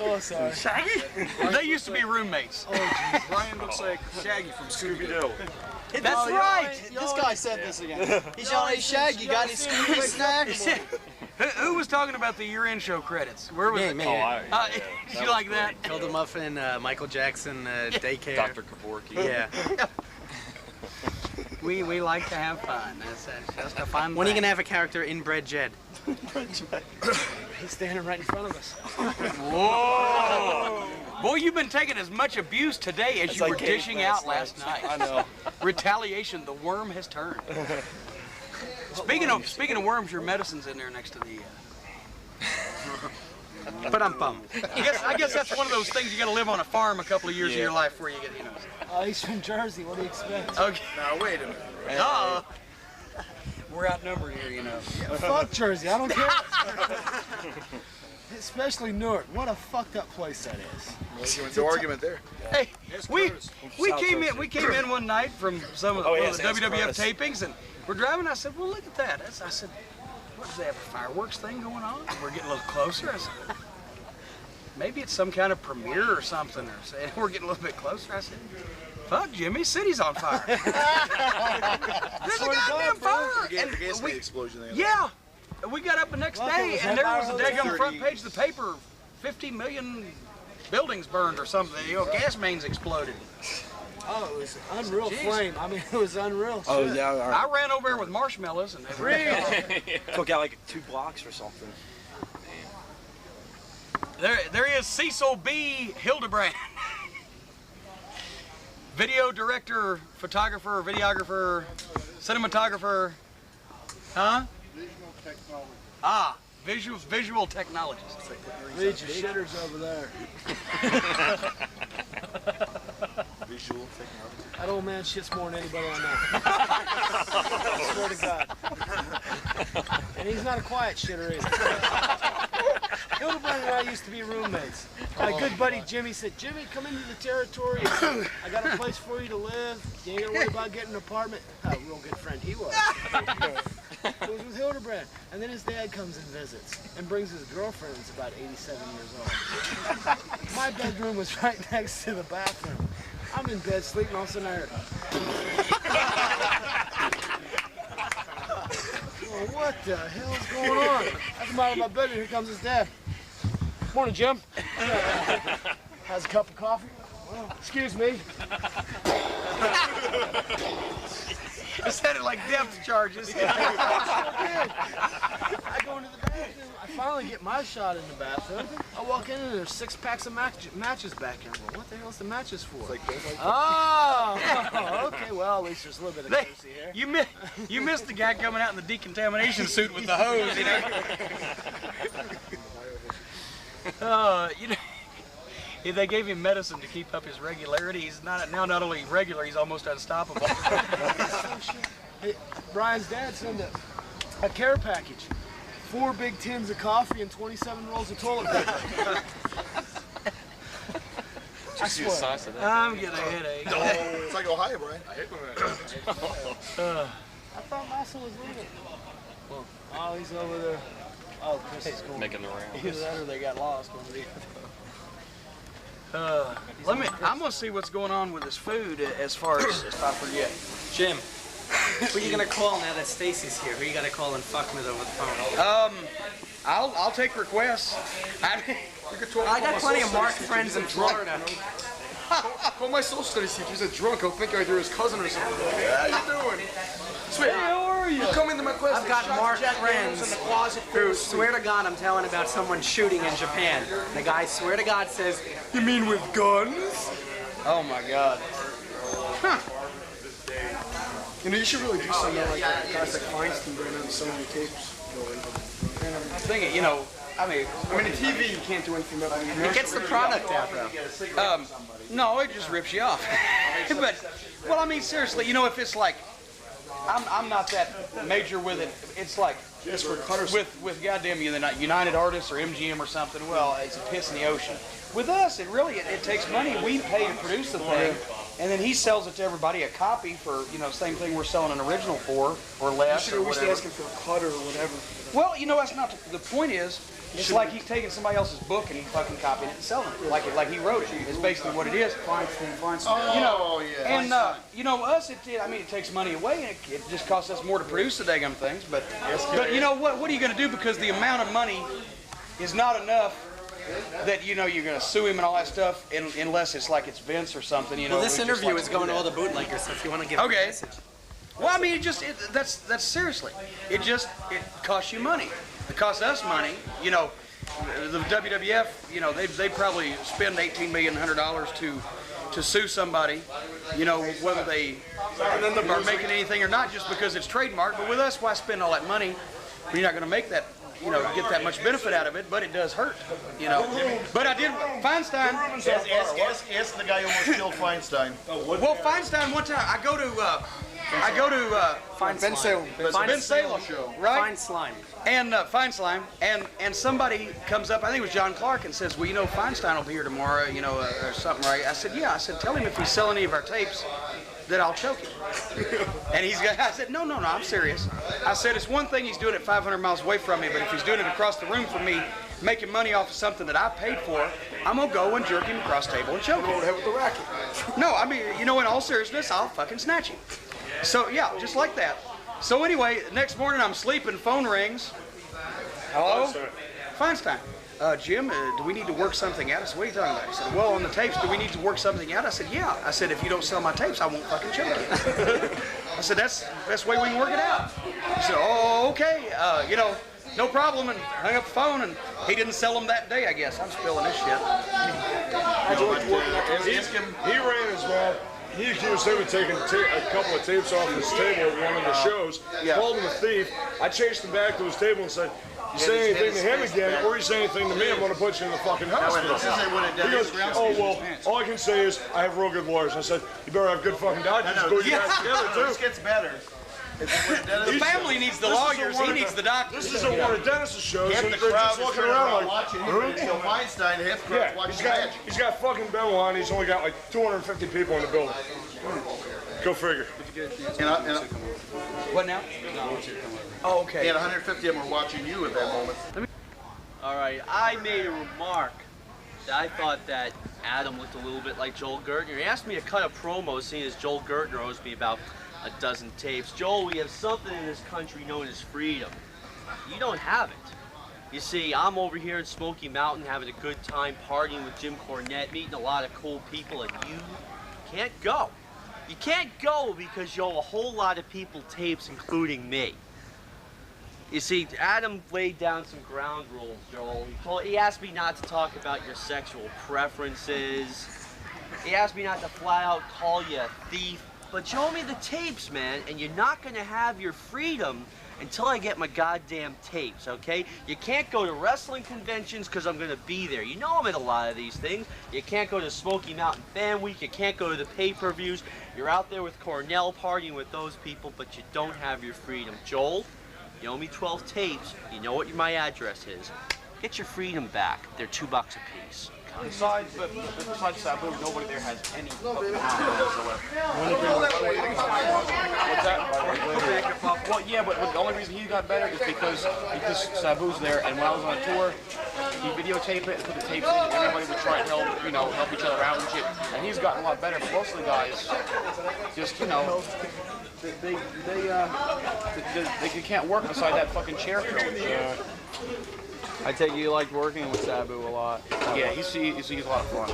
Oh, sorry. Shaggy? They used to be roommates. Oh, jeez. Ryan looks like Shaggy from Scooby-Doo. That's right. This guy said this again. He's yelling, hey, Shaggy, got any Scooby snacks? Who was talking about the year-end show credits? Where was it? Me. You like that? Hildemuffin, Michael Jackson, Daycare. Dr. Kevorkian. Yeah. We like to have fun. That's just a fun When are you thing. gonna have a character Inbred Jed? He's standing right in front of us. Whoa! Boy, you've been taking as much abuse today as you were dishing out last night. I know. Retaliation, the worm has turned. Speaking of worms, your medicine's in there next to the. But I'm bummed. I guess that's one of those things you got to live on a farm a couple of years of your life before you get, you know. Oh, he's from Jersey. What do you expect? Okay. Now wait a minute. We're outnumbered here, you know. Fuck Jersey. I don't care. Especially Newark. What a fucked up place that is. Well, no argument there. Hey, we came in one night from some of the WWF tapings, and we're driving. I said, well, look at that. I said, what does they have, a fireworks thing going on? We're getting a little closer. I said, maybe it's some kind of premiere or something. We're getting a little bit closer. I said, fuck, Jimmy, city's on fire. There's a goddamn fire. The gas explosion there. Yeah. We got up the next day, and there was a daggum front page of the paper, 50 million buildings burned or something. You know, gas mains exploded. Oh, it was unreal flame. I mean, it was unreal. Oh, shit. yeah. All right. I ran over there with marshmallows and everything. Took out like 2 blocks or something. There is Cecil B. Hildebrand. Video director, photographer, videographer, cinematographer. Huh? Visual technology. Ah, visual technologist. Read your shitters over there. Visual technology. That old man shits more than anybody I know. I swear to God. And he's not a quiet shitter either. Hildebrand and I used to be roommates. My good buddy Jimmy said, Jimmy, come into the territory. I got a place for you to live. You ain't gonna worry about getting an apartment. Oh, a real good friend he was. It was with Hildebrand. And then his dad comes and visits and brings his girlfriend who's about 87 years old. My bedroom was right next to the bathroom. I'm in bed sleeping, all of a sudden I heard, oh, what the hell is going on? I come out of my bedroom, here comes his dad. Morning, Jim. Has a cup of coffee? Well, excuse me. It sounded like depth charges. I go into the bathroom. I finally get my shot in the bathroom. I walk in and there's 6 packs of matches back there. Well, what the hell's the matches for? Oh, okay. Well, at least there's a little bit of courtesy here. You missed the guy coming out in the decontamination suit with the hose, you know. You know, if they gave him medicine to keep up his regularity, he's not only regular, he's almost unstoppable. Hey, Brian's dad sent a care package. 4 big tins of coffee and 27 rolls of toilet paper. I swear. I'm getting a headache. No, it's like Ohio, Brian. I hate when I thought Massa was leaving. Oh, he's over there. Oh, Chris is going. Making the rounds. Either that or they got lost. I'm gonna see what's going on with this food as far as if I forget. Jim, who are you gonna call now that Stacy's here? Who are you gonna call and fuck with over the phone? I'll take requests. I got plenty of Mark friends in Florida. Call my social studies teacher. He's a drunk. I'll think you're his cousin or something. How you doing? Sweet. Hey, how are you? Come into my class. I've got Mark friends who swear to God I'm telling about someone shooting in Japan. The guy, swear to God, says, "You mean with guns?" Oh my God. Huh. You know, you should really do something like that. Guys like Feinstein bring on so many tapes. I'm thinking, you know, I mean, the TV you can't do anything about it. It gets the product out though. No, it just rips you off. But, well, I mean, seriously, you know, if it's like, I'm not that major with it. It's like, with goddamn United Artists or MGM or something, well, it's a piss in the ocean. With us, it takes money. We pay to produce the thing, and then he sells it to everybody, a copy for, you know, same thing we're selling an original for, or less, you should always ask him for a cut or whatever. Well, you know, that's not, the point is, it's like he's taking somebody else's book and he's fucking copying it and selling it, like he wrote it. It's basically what it is. You know, and you know, us, it takes money away, and it just costs us more to produce the daggum things. But you know what are you going to do? Because the amount of money is not enough that, you know, you're going to sue him and all that stuff, unless it's like it's Vince or something. You know. Well, this interview is going to all the bootleggers, so if you want to give a message. Well, I mean, that's seriously. It costs you money. It costs us money. You know, the WWF, you know, they probably spend $18 million to sue somebody, you know, whether they are making anything or not, just because it's trademarked. But with us, why spend all that money when you're not going to make that, you know, get that much benefit out of it? But it does hurt, you know. But I did Feinstein. Ask the guy who almost killed Feinstein. Well, Feinstein, one time I go to Ben Salem show, right? Fine Slime. And Fine Slime, and somebody comes up, I think it was John Clark, and says, well, you know, Feinstein will be here tomorrow, you know, or something, right? I said, yeah. I said, tell him if he's selling any of our tapes, that I'll choke him. And I said, no, I'm serious. I said, it's one thing he's doing it 500 miles away from me, but if he's doing it across the room from me, making money off of something that I paid for, I'm gonna go and jerk him across the table and choke him. With the racket. No, I mean, you know, in all seriousness, I'll fucking snatch him. So yeah, just like that. So anyway, next morning I'm sleeping, phone rings. Hello? Feinstein. Jim, do we need to work something out? I said, what are you talking about? He said, well, on the tapes, do we need to work something out? I said, yeah. I said, if you don't sell my tapes, I won't fucking choke you. I said, that's the best way we can work it out. He said, oh, okay. You know, no problem, and hung up the phone, and he didn't sell them that day, I guess. I'm spilling this shit. He ran his mouth. He accused him of taking a couple of tapes off his table at one of the shows, called him a thief. I chased him back to his table and said, you say anything to him again, or you say anything to me, I'm going to put you in the fucking hospital. He goes, oh, well, all I can say is I have real good lawyers. I said, you better have good fucking doctors. Go you guys together, too. This gets better. The family needs the lawyers, he needs the doctors. This isn't one of Dennis's shows. Half the crowd is looking around like, watching him until Feinstein, half the crowd watching the match. He's got fucking Bedlam. He's only got like 250 people in the building. Go figure. What now? Oh, okay. He had 150 of them were watching you at that moment. All right, I made a remark that I thought that Adam looked a little bit like Joel Gertner. He asked me to cut a promo, seeing as Joel Gertner owes me about a dozen tapes. Joel, we have something in this country known as freedom. You don't have it. You see, I'm over here in Smoky Mountain having a good time partying with Jim Cornette, meeting a lot of cool people, and you can't go. You can't go because you owe a whole lot of people tapes, including me. You see, Adam laid down some ground rules, Joel. He asked me not to talk about your sexual preferences. He asked me not to flat out call you a thief. But you owe me the tapes, man, and you're not gonna have your freedom until I get my goddamn tapes, okay? You can't go to wrestling conventions because I'm gonna be there. You know I'm at a lot of these things. You can't go to Smoky Mountain Fanweek. You can't go to the pay-per-views. You're out there with Cornell partying with those people, but you don't have your freedom. Joel, you owe me 12 tapes. You know what my address is. Get your freedom back. They're $2 a piece. Besides Sabu, nobody there has any fucking What's that? Well, yeah, but the only reason he got better is because Sabu's there, and when I was on tour, he videotaped it and put the tapes in, and everybody would try and help each other out and shit. And he's gotten a lot better, but most of the guys just, they can't work beside that fucking chair coach. I take it you liked working with Sabu a lot. Yeah, he's a lot of fun.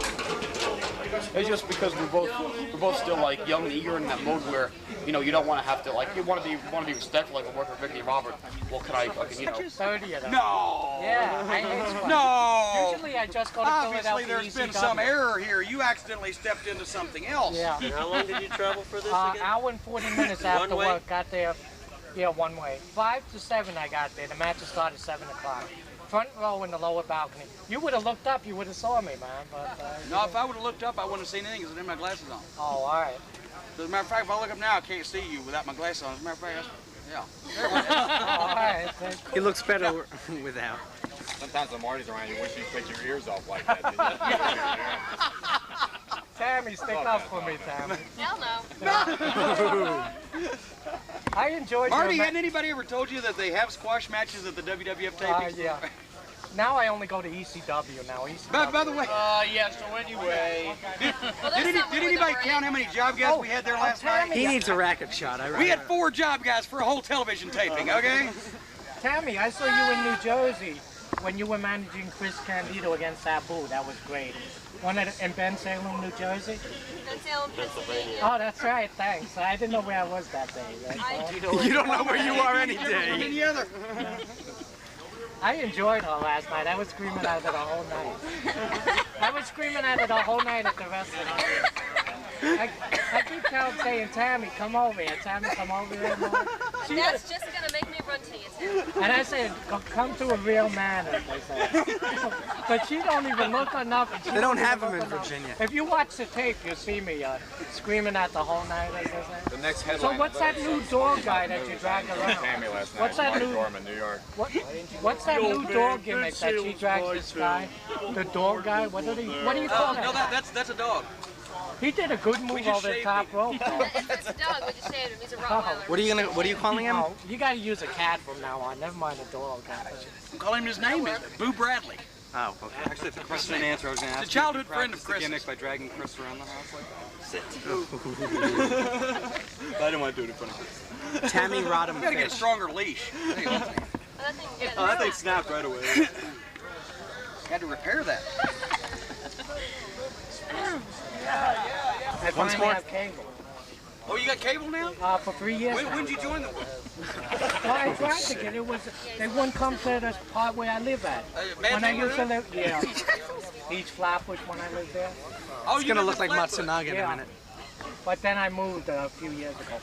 It's just because we're both still like young and eager in that mode where you don't want to have to you want to be respectful like a worker with Vicky and Robert. Well, can I fucking 30 of them. No. Yeah, I hate fun. No. Usually I just go to Obviously, there's been some error here. You accidentally stepped into something else. Yeah. And how long did you travel for this again? Hour and 40 minutes after One way? work. Got there. Yeah, one way. 5 to 7 I got there. The match started at 7 o'clock. Front row in the lower balcony. You would have looked up, you would have saw me, man. But, no, if I would have looked up, I wouldn't have seen anything because I didn't have my glasses on. Oh, all right. As a matter of fact, if I look up now, I can't see you without my glasses on. As a matter of fact, yeah. All right. He looks better without. Sometimes when Marty's around, you wish you'd take your ears off like that. Tammy, stick up for me, Tammy. Hell no. I enjoyed Marty, hadn't anybody ever told you that they have squash matches at the WWF tapings? Yeah. Now I only go to ECW now. By the way. Yeah, so anyway. Did anybody count how many job guys we had there last night? He needs a racket shot. We had 4 job guys for a whole television taping, okay? Tammy, I saw you in New Jersey when you were managing Chris Candido against Sabu. That was great. In Ben Salem, New Jersey? Ben Salem, Pennsylvania. Oh, that's right, thanks. I didn't know where I was that day. You don't know where you are any day. Any other. I enjoyed her last night. I was screaming at her the whole night. I was screaming at her the whole night at the wrestling. I keep saying, Tammy, come over here. Tammy, come over here. That's just going to make me run to you, Tammy. And I said, come to a real man, they said. But she don't even look or nothing. They don't have them in Virginia. If you watch the tape, you'll see me screaming at the whole night, as I said. The next headline. So what's that new door guy that you dragged around? Tammy last night. What's that Mike new? Dorman, New York. What's that new door gimmick that she drags this guy? The door guy? What do you call that? No, that's a dog. He did a good move over the top rope. That's a dog. We just saved him. He's a Rottweiler. What are you calling him? Oh, you got to use a cat from now on. Never mind a dog. Call him his name. Boo Bradley. Oh, okay. Actually, it's a question and answer. I was going to ask It's a childhood friend of Chris. Gimmick by dragging Chris around the house like that. I didn't want to do it in front of Chris. Tammy Rodham. You got to get a stronger leash. That thing snapped right away. Had to repair that. I finally have cable. Oh, you got cable now? For 3 years. When did you join the? Well, I tried to get it. They wouldn't come to the part where I live at. When I used to live, yeah. Each Flatbush when I lived there. It's gonna look like Matsunaga in a minute. But then I moved a few years ago.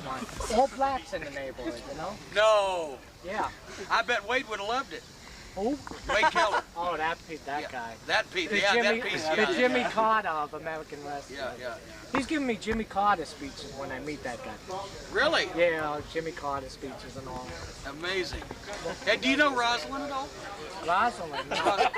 All blacks in the neighborhood, you know? No. Yeah. I bet Wade would have loved it. Who? Wade Keller. Oh, that guy. That piece, The Jimmy Carter of American wrestling. Yeah. He's giving me Jimmy Carter speeches when I meet that guy. Really? Yeah, Jimmy Carter speeches and all. Amazing. Hey, do you know Rosalind at all? Rosalind? No.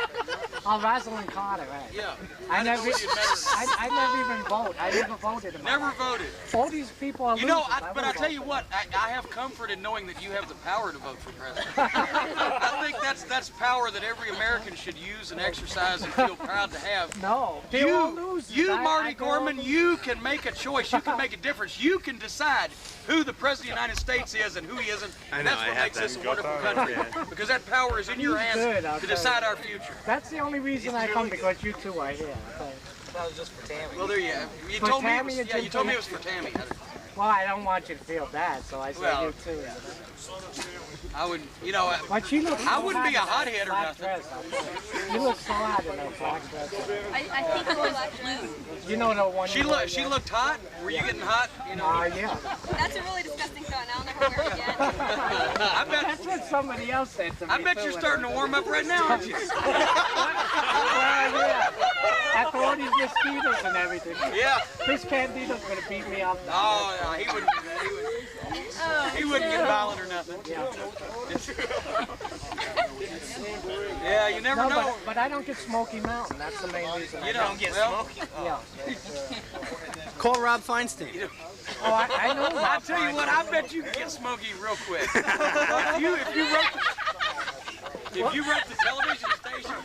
Oh, Rosalind Carter, right? Yeah. I never even vote. I never voted in my Never life. voted. All these people are You know, losers. but I tell you what, I have comfort in knowing that you have the power to vote for president. I think that's power that every American should use and exercise and feel proud to have. No, they're all losers. You, Marty Gorman, you can make a choice. You can make a difference. You can decide who the president of the United States is and who he isn't. And that's what makes this a wonderful country. Because that power is in your hands to decide our future. That's the only reason I come, because you two are here. That was just for Tammy. Well, there you have. You told me it was for Tammy. Well, I don't want you to feel bad, so I said you too. I would, you know, but she looks I wouldn't be a hothead or nothing. You look so hot in that black dress. I think it was blue. You know the one. She looked hot. Were you getting hot? You know. Yeah. That's a really disgusting thought. I'll never wear it again. I bet that's what somebody else said to me. I bet you're starting to warm up right now, aren't you? Yeah. After all these mosquitoes and everything. Yeah. This Candido's gonna beat me up. Oh, no, he wouldn't. He wouldn't get violent or nothing. Yeah, you never know. But I don't get Smoky Mountain. That's the main reason. You don't get Smoky? Yeah. Call Rob Feinstein. Oh, I know Rob. I'll tell you what, I bet you can get Smoky real quick. If you wrote the television station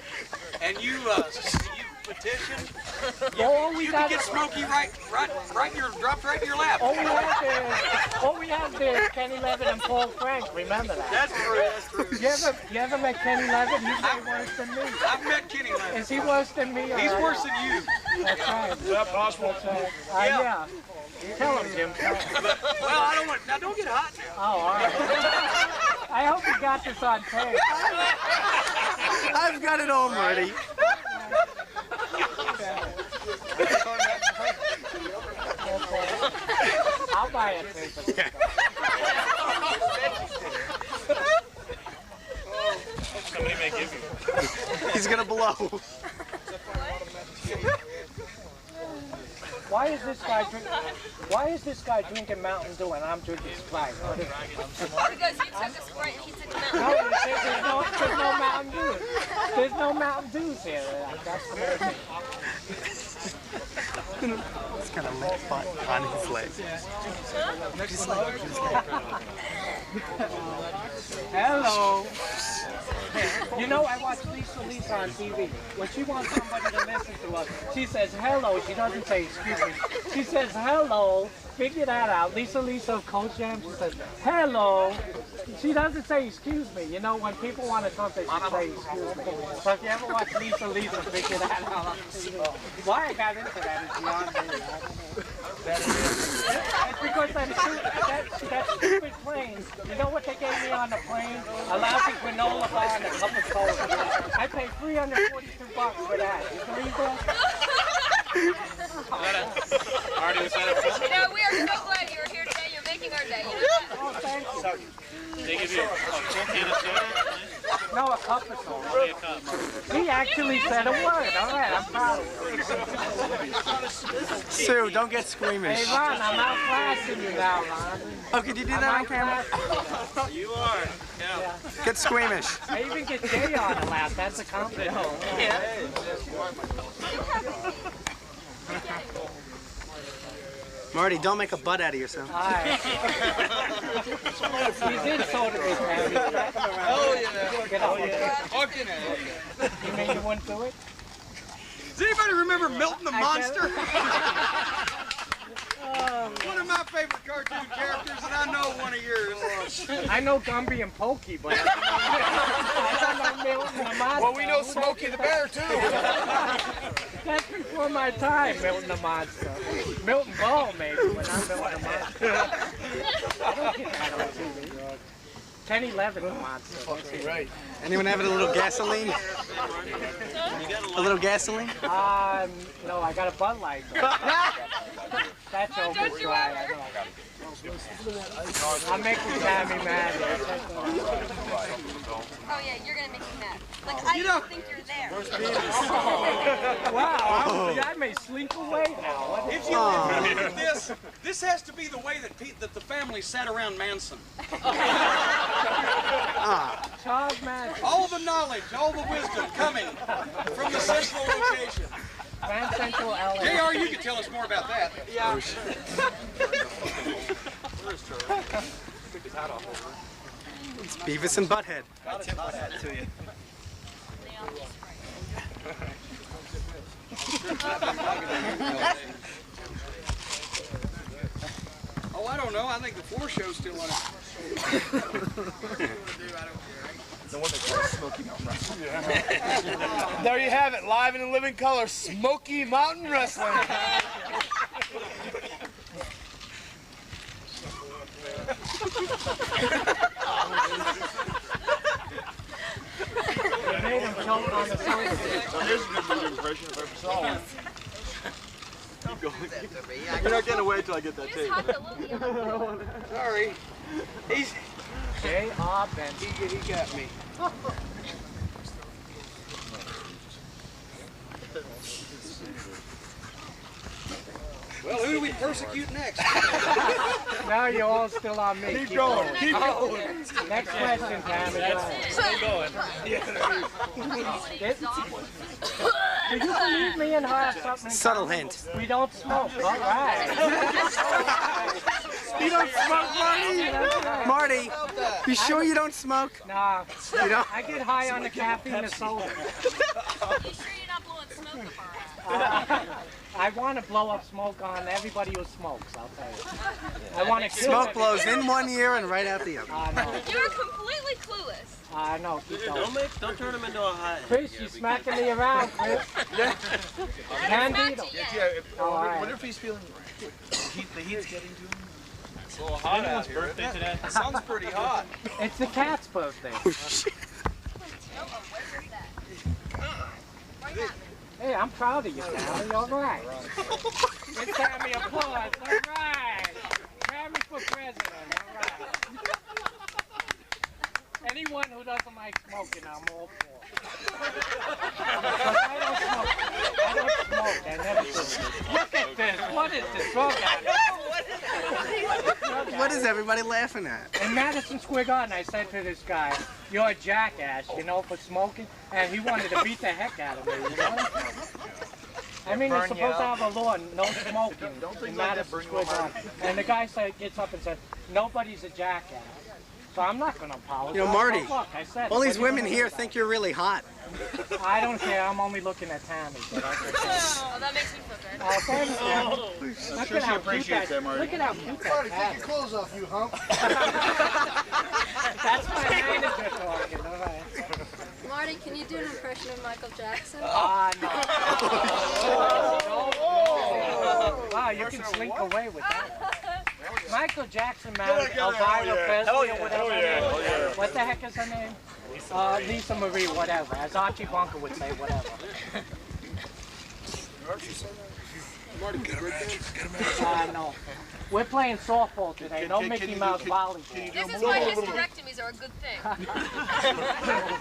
and you petition, you can get Smoky dropped right in your lap. All we have there is Kenny Levin and Paul Frank. Remember that? That's true. You ever met Kenny Levin? He's way worse than me. I've met Kenny Levin. Is he worse than me? He's worse than you. That's right. Is that possible? Yeah. Tell him, Jim. Tell him. Well, I don't want. Now, don't get hot now. Oh, all right. I hope you got this on tape. I've got it all, Marty. I'll buy it. Somebody may give you. He's gonna blow. Why is this guy drinking Mountain Dew and I'm drinking Sprite? Because you took a Sprite and he took a Mountain No, Dew. there's no Mountain Dew. There's no Mountain Dews here. That's amazing. It's kind of lit on his leg. Hello. You know, I watch Lisa on TV. When she wants somebody to listen to us, she says hello. She doesn't say excuse me. She says hello. Figure that out. Lisa of Coach Jam, she says hello. She doesn't say excuse me. You know, when people want to talk, they should say excuse me. So if you ever watch Lisa, figure that out. Why I got into that is beyond me. It's because that stupid plane, you know what they gave me on the plane? A lousy granola bar and a cup of cola. I paid $342 for that. Is it legal? Marty, was that a You know, we are so glad you were here today. You're making our day. You know? Oh, thank you. They give you a cookie and a soda? No, a cup of soda. He actually said a word. All right, I'm proud of him. Sue, don't get squeamish. Hey, Ron, I'm outclassing you now, Ron. Oh, could you do that on camera? You are. Yeah. Get squeamish. I even get Jay on the lap. That's a compliment. Yeah. Marty, don't make a butt out of yourself. Alright. He's in soda this time. Oh, yeah. Get out. Fucking hell. You mean you wouldn't do it? Does anybody remember Milton the Monster? One of my favorite cartoon characters, and I know one of yours. I know Gumby and Pokey, but I don't know Milton the Monster. Well, we know Smokey the Bear, too. That's before my time, Milton the Monster. Milton Ball, maybe, but not Milton the Monster. I don't get that on TV. 10-11 monster. Right. Anyone having a little gasoline? A little gasoline? No, I got a Bud Light. That's over dry, I know. I'm making Tammy mad. Oh yeah, you're gonna make me mad. Like I don't think you're there. Wow, I may slink away now. If you look at this has to be the way that the family sat around Manson. Charles Manson. All the knowledge, all the wisdom coming from the central location. Grand Central LA. JR, you can tell us more about that. Yeah. It's Beavis and Butthead. I tip my hat to you. Oh, I don't know. I think the floor show's still on it. The one that calls Smoky Mountain Wrestling. There you have it, live and in living color, Smoky Mountain Wrestling. Made him choke on the sofa. Here's a good impression if I ever saw one. You're not getting away until I get that tape. Sorry. He's J.R. Benson. He got me. Well, who do we persecute next? Now you're all still on me. Keep going. Keep going. Next question, Tammy. Still going. Do you believe me and her have something? Subtle hint. We don't smoke. All right. You don't smoke, Marty? Marty, you sure you don't smoke? Nah. You don't? I get high on the caffeine and soda. You sure you're not blowing smoke up our ass? I want to blow up smoke on everybody who smokes, I'll tell you. I want to kill Smoke blows in one ear and right out the other. You're completely clueless. I know. Don't turn him into a hot. Chris, you're smacking me around, Chris. Candido. What if he's feeling the heat's getting to him? It's a little hot out here. Birthday today? Sounds pretty hot. It's the cat's birthday. Oh, shit. Hey, I'm proud of you, Tammy. All right. Give Tammy applause. All right. Tammy for president. All right. Anyone who doesn't like smoking, I'm all for. I don't smoke. I never do. Look at this. What is this? Drug addict. What is everybody laughing at? In Madison Square Garden, I said to this guy, "You're a jackass, you know, for smoking," and he wanted to beat the heck out of me, you know? I mean, you're supposed to have a law, no smoking in Madison Square Garden. And the guy gets up and says, "Nobody's a jackass." So I'm not going to apologize. You know, Marty, Look, I said, all these women here think you're really hot. I don't care. I'm only looking at Tammy. So that's okay. Oh, that makes me feel good. Oh, thanks, Tammy. Look at how cute that. Look at how cute that Marty, cat take is. your clothes off, you hump. That's my manager talking. All right. Marty, can you do an impression of Michael Jackson? No. Wow, you can slink away with that. Michael Jackson married Elvira Presley or whatever. What the heck is her name? Lisa Marie, whatever. As Archie Bunker would say, whatever. No. We're playing softball today. No Mickey Mouse volleyball. This is why hysterectomies are a good thing.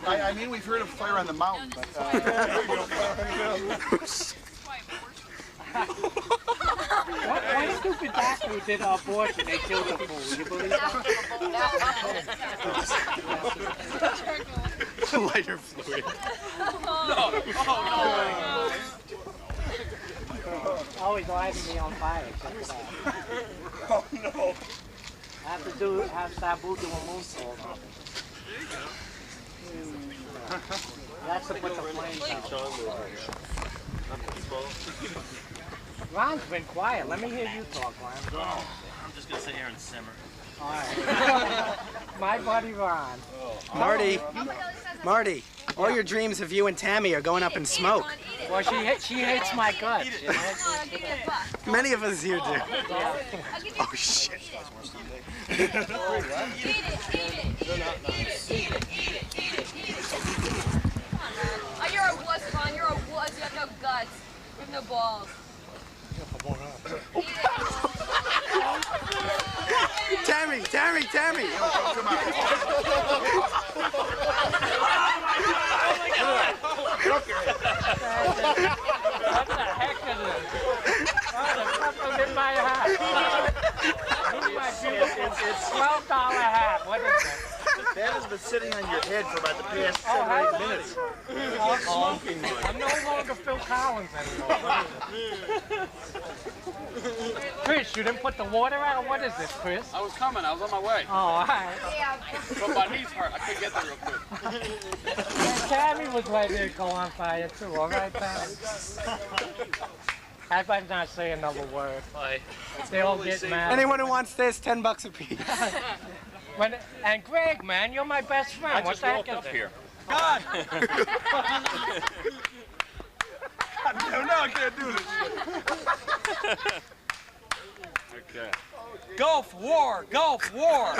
I mean, we've heard of fire on the mountain, but... One stupid doctor who did an abortion, they killed the fool. You believe that? Lighter fluid. Always lighting me on fire. Check it out. Oh no. I have to have Sabu do a moonsault on me. That's to put the flames out. Ron's been quiet. Let me hear you talk, Ron. I'm just gonna sit here and simmer. All right. My buddy Ron. Marty, All your dreams of you and Tammy are going up in smoke. Well, she hates my guts, you know? Many of us here do. Oh, shit. Oh, you're a wuss, Ron. You're a wuss. You have no guts. You have no balls. Tammy! What the heck is this? What the fuck was in my hat? It's $12 hat. What is it? That has been sitting on your head for about the past 7 or 8 minutes. I'm no longer Phil Collins anymore. Chris, you didn't put the water out? What is this, Chris? I was coming. I was on my way. Oh, all right. But my knees hurt. I couldn't get there real quick. Tammy was ready to go on fire, too. All right, Tammy? I better not say another word. They all get mad. Anyone who wants this, $10 a piece. And Greg, man, you're my best friend. I what just the heck walked is up it? here. God! No, I can't do this shit. Okay. Gulf War! Gulf War!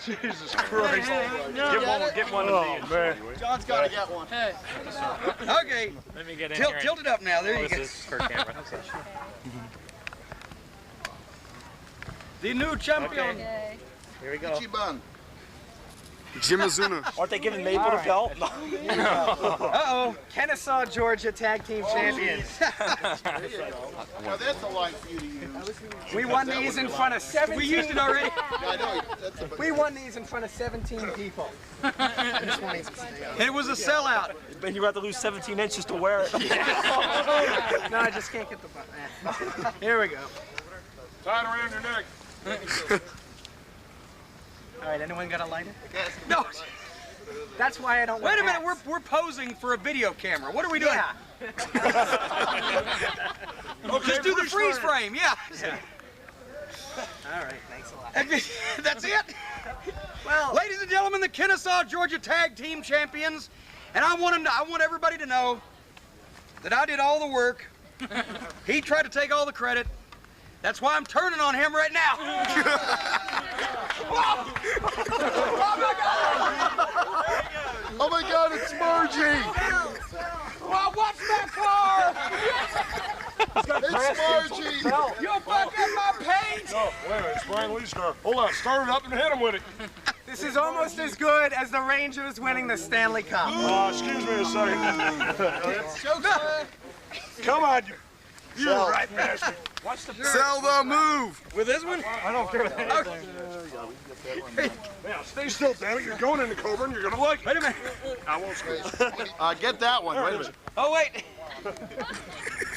Jesus Christ. Get one of these. Man. John's got to get one. Hey. Okay. Let me get in Tilt it up now. There you go. This is for camera. The new champion. Okay. Here we go. Ichiban. Jimazuna. Aren't they giving Mabel the belt? Uh-oh. Kennesaw, Georgia Tag Team Champions. Now that's a line for you to use. We won these in front of 17. We used it already. I know. That's a, We won these in front of 17 people. It was a sellout. And you have to lose 17 inches to wear it. No, I just can't get the button. Here we go. Tie it around your neck. All right, anyone got a lighter? No. That's why I don't. Wait a minute. hats. We're posing for a video camera. What are we doing? Yeah. Just do the freeze frame. Yeah. All right, thanks a lot. That's it. Well, ladies and gentlemen, the Kennesaw, Georgia Tag Team Champions, and I want everybody to know that I did all the work. He tried to take all the credit. That's why I'm turning on him right now. oh my God, it's Margie! Well, what's that car? It's Margie! You're fucking my paint! No, wait a minute, it's Brian Lee's car. Hold on, start it up and hit him with it. This is almost as good as the Rangers winning the Stanley Cup. Excuse me a second. Come on, you right bastard. Watch the Sell the move! With this one? I don't care what anything. Now, stay still, damn it. You're going into Cobra and you're going to like it. Wait a minute. I won't scream. Get that one. Wait a minute. Oh, wait.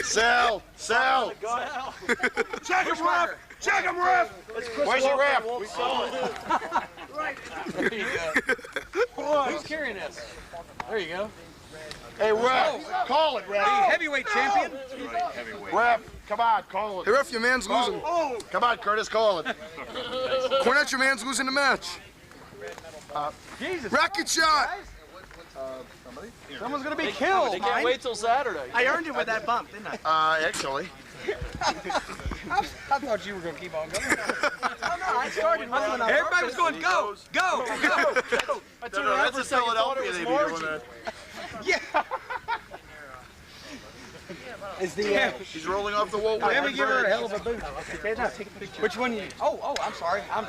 Sell! Check him, ref! Check him, ref! Where's your ref? Right. There you go. Who's carrying this? There you go. Hey, ref, call it, ref. The heavyweight champion. Ref, come on, call it. Hey, ref, your man's losing. Oh. Come on, Curtis, call it. Cornette, your man's losing the match. Jesus. Rocket shot. Someone's going to be killed. They can't wait till Saturday. I earned it with that bump, didn't I? Actually. I thought you were going to keep on going. Oh, no, I started one when I Everybody was going, go, go, go. No, that's in Philadelphia they be doing that. Yeah. Is the He's rolling off the wall. Let me give her a hell of a boot. Okay, now take a picture. Which one you? Oh, I'm sorry. I'm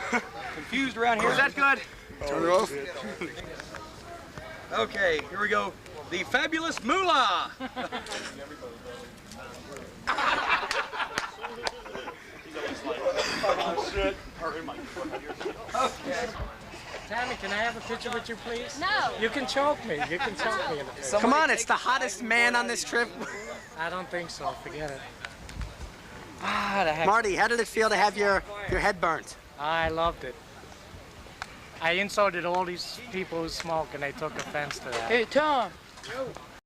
confused around here. Is that good? Turn it off. Okay, here we go. The fabulous Moolah. Okay. Tammy, can I have a picture with you, please? No. You can choke me. You can choke me in a picture. Come on, it's the hottest man on this trip. I don't think so. Forget it. Ah, the heck. Marty, how did it feel to have your head burnt? I loved it. I insulted all these people who smoke, and they took offense to that. Hey, Tom.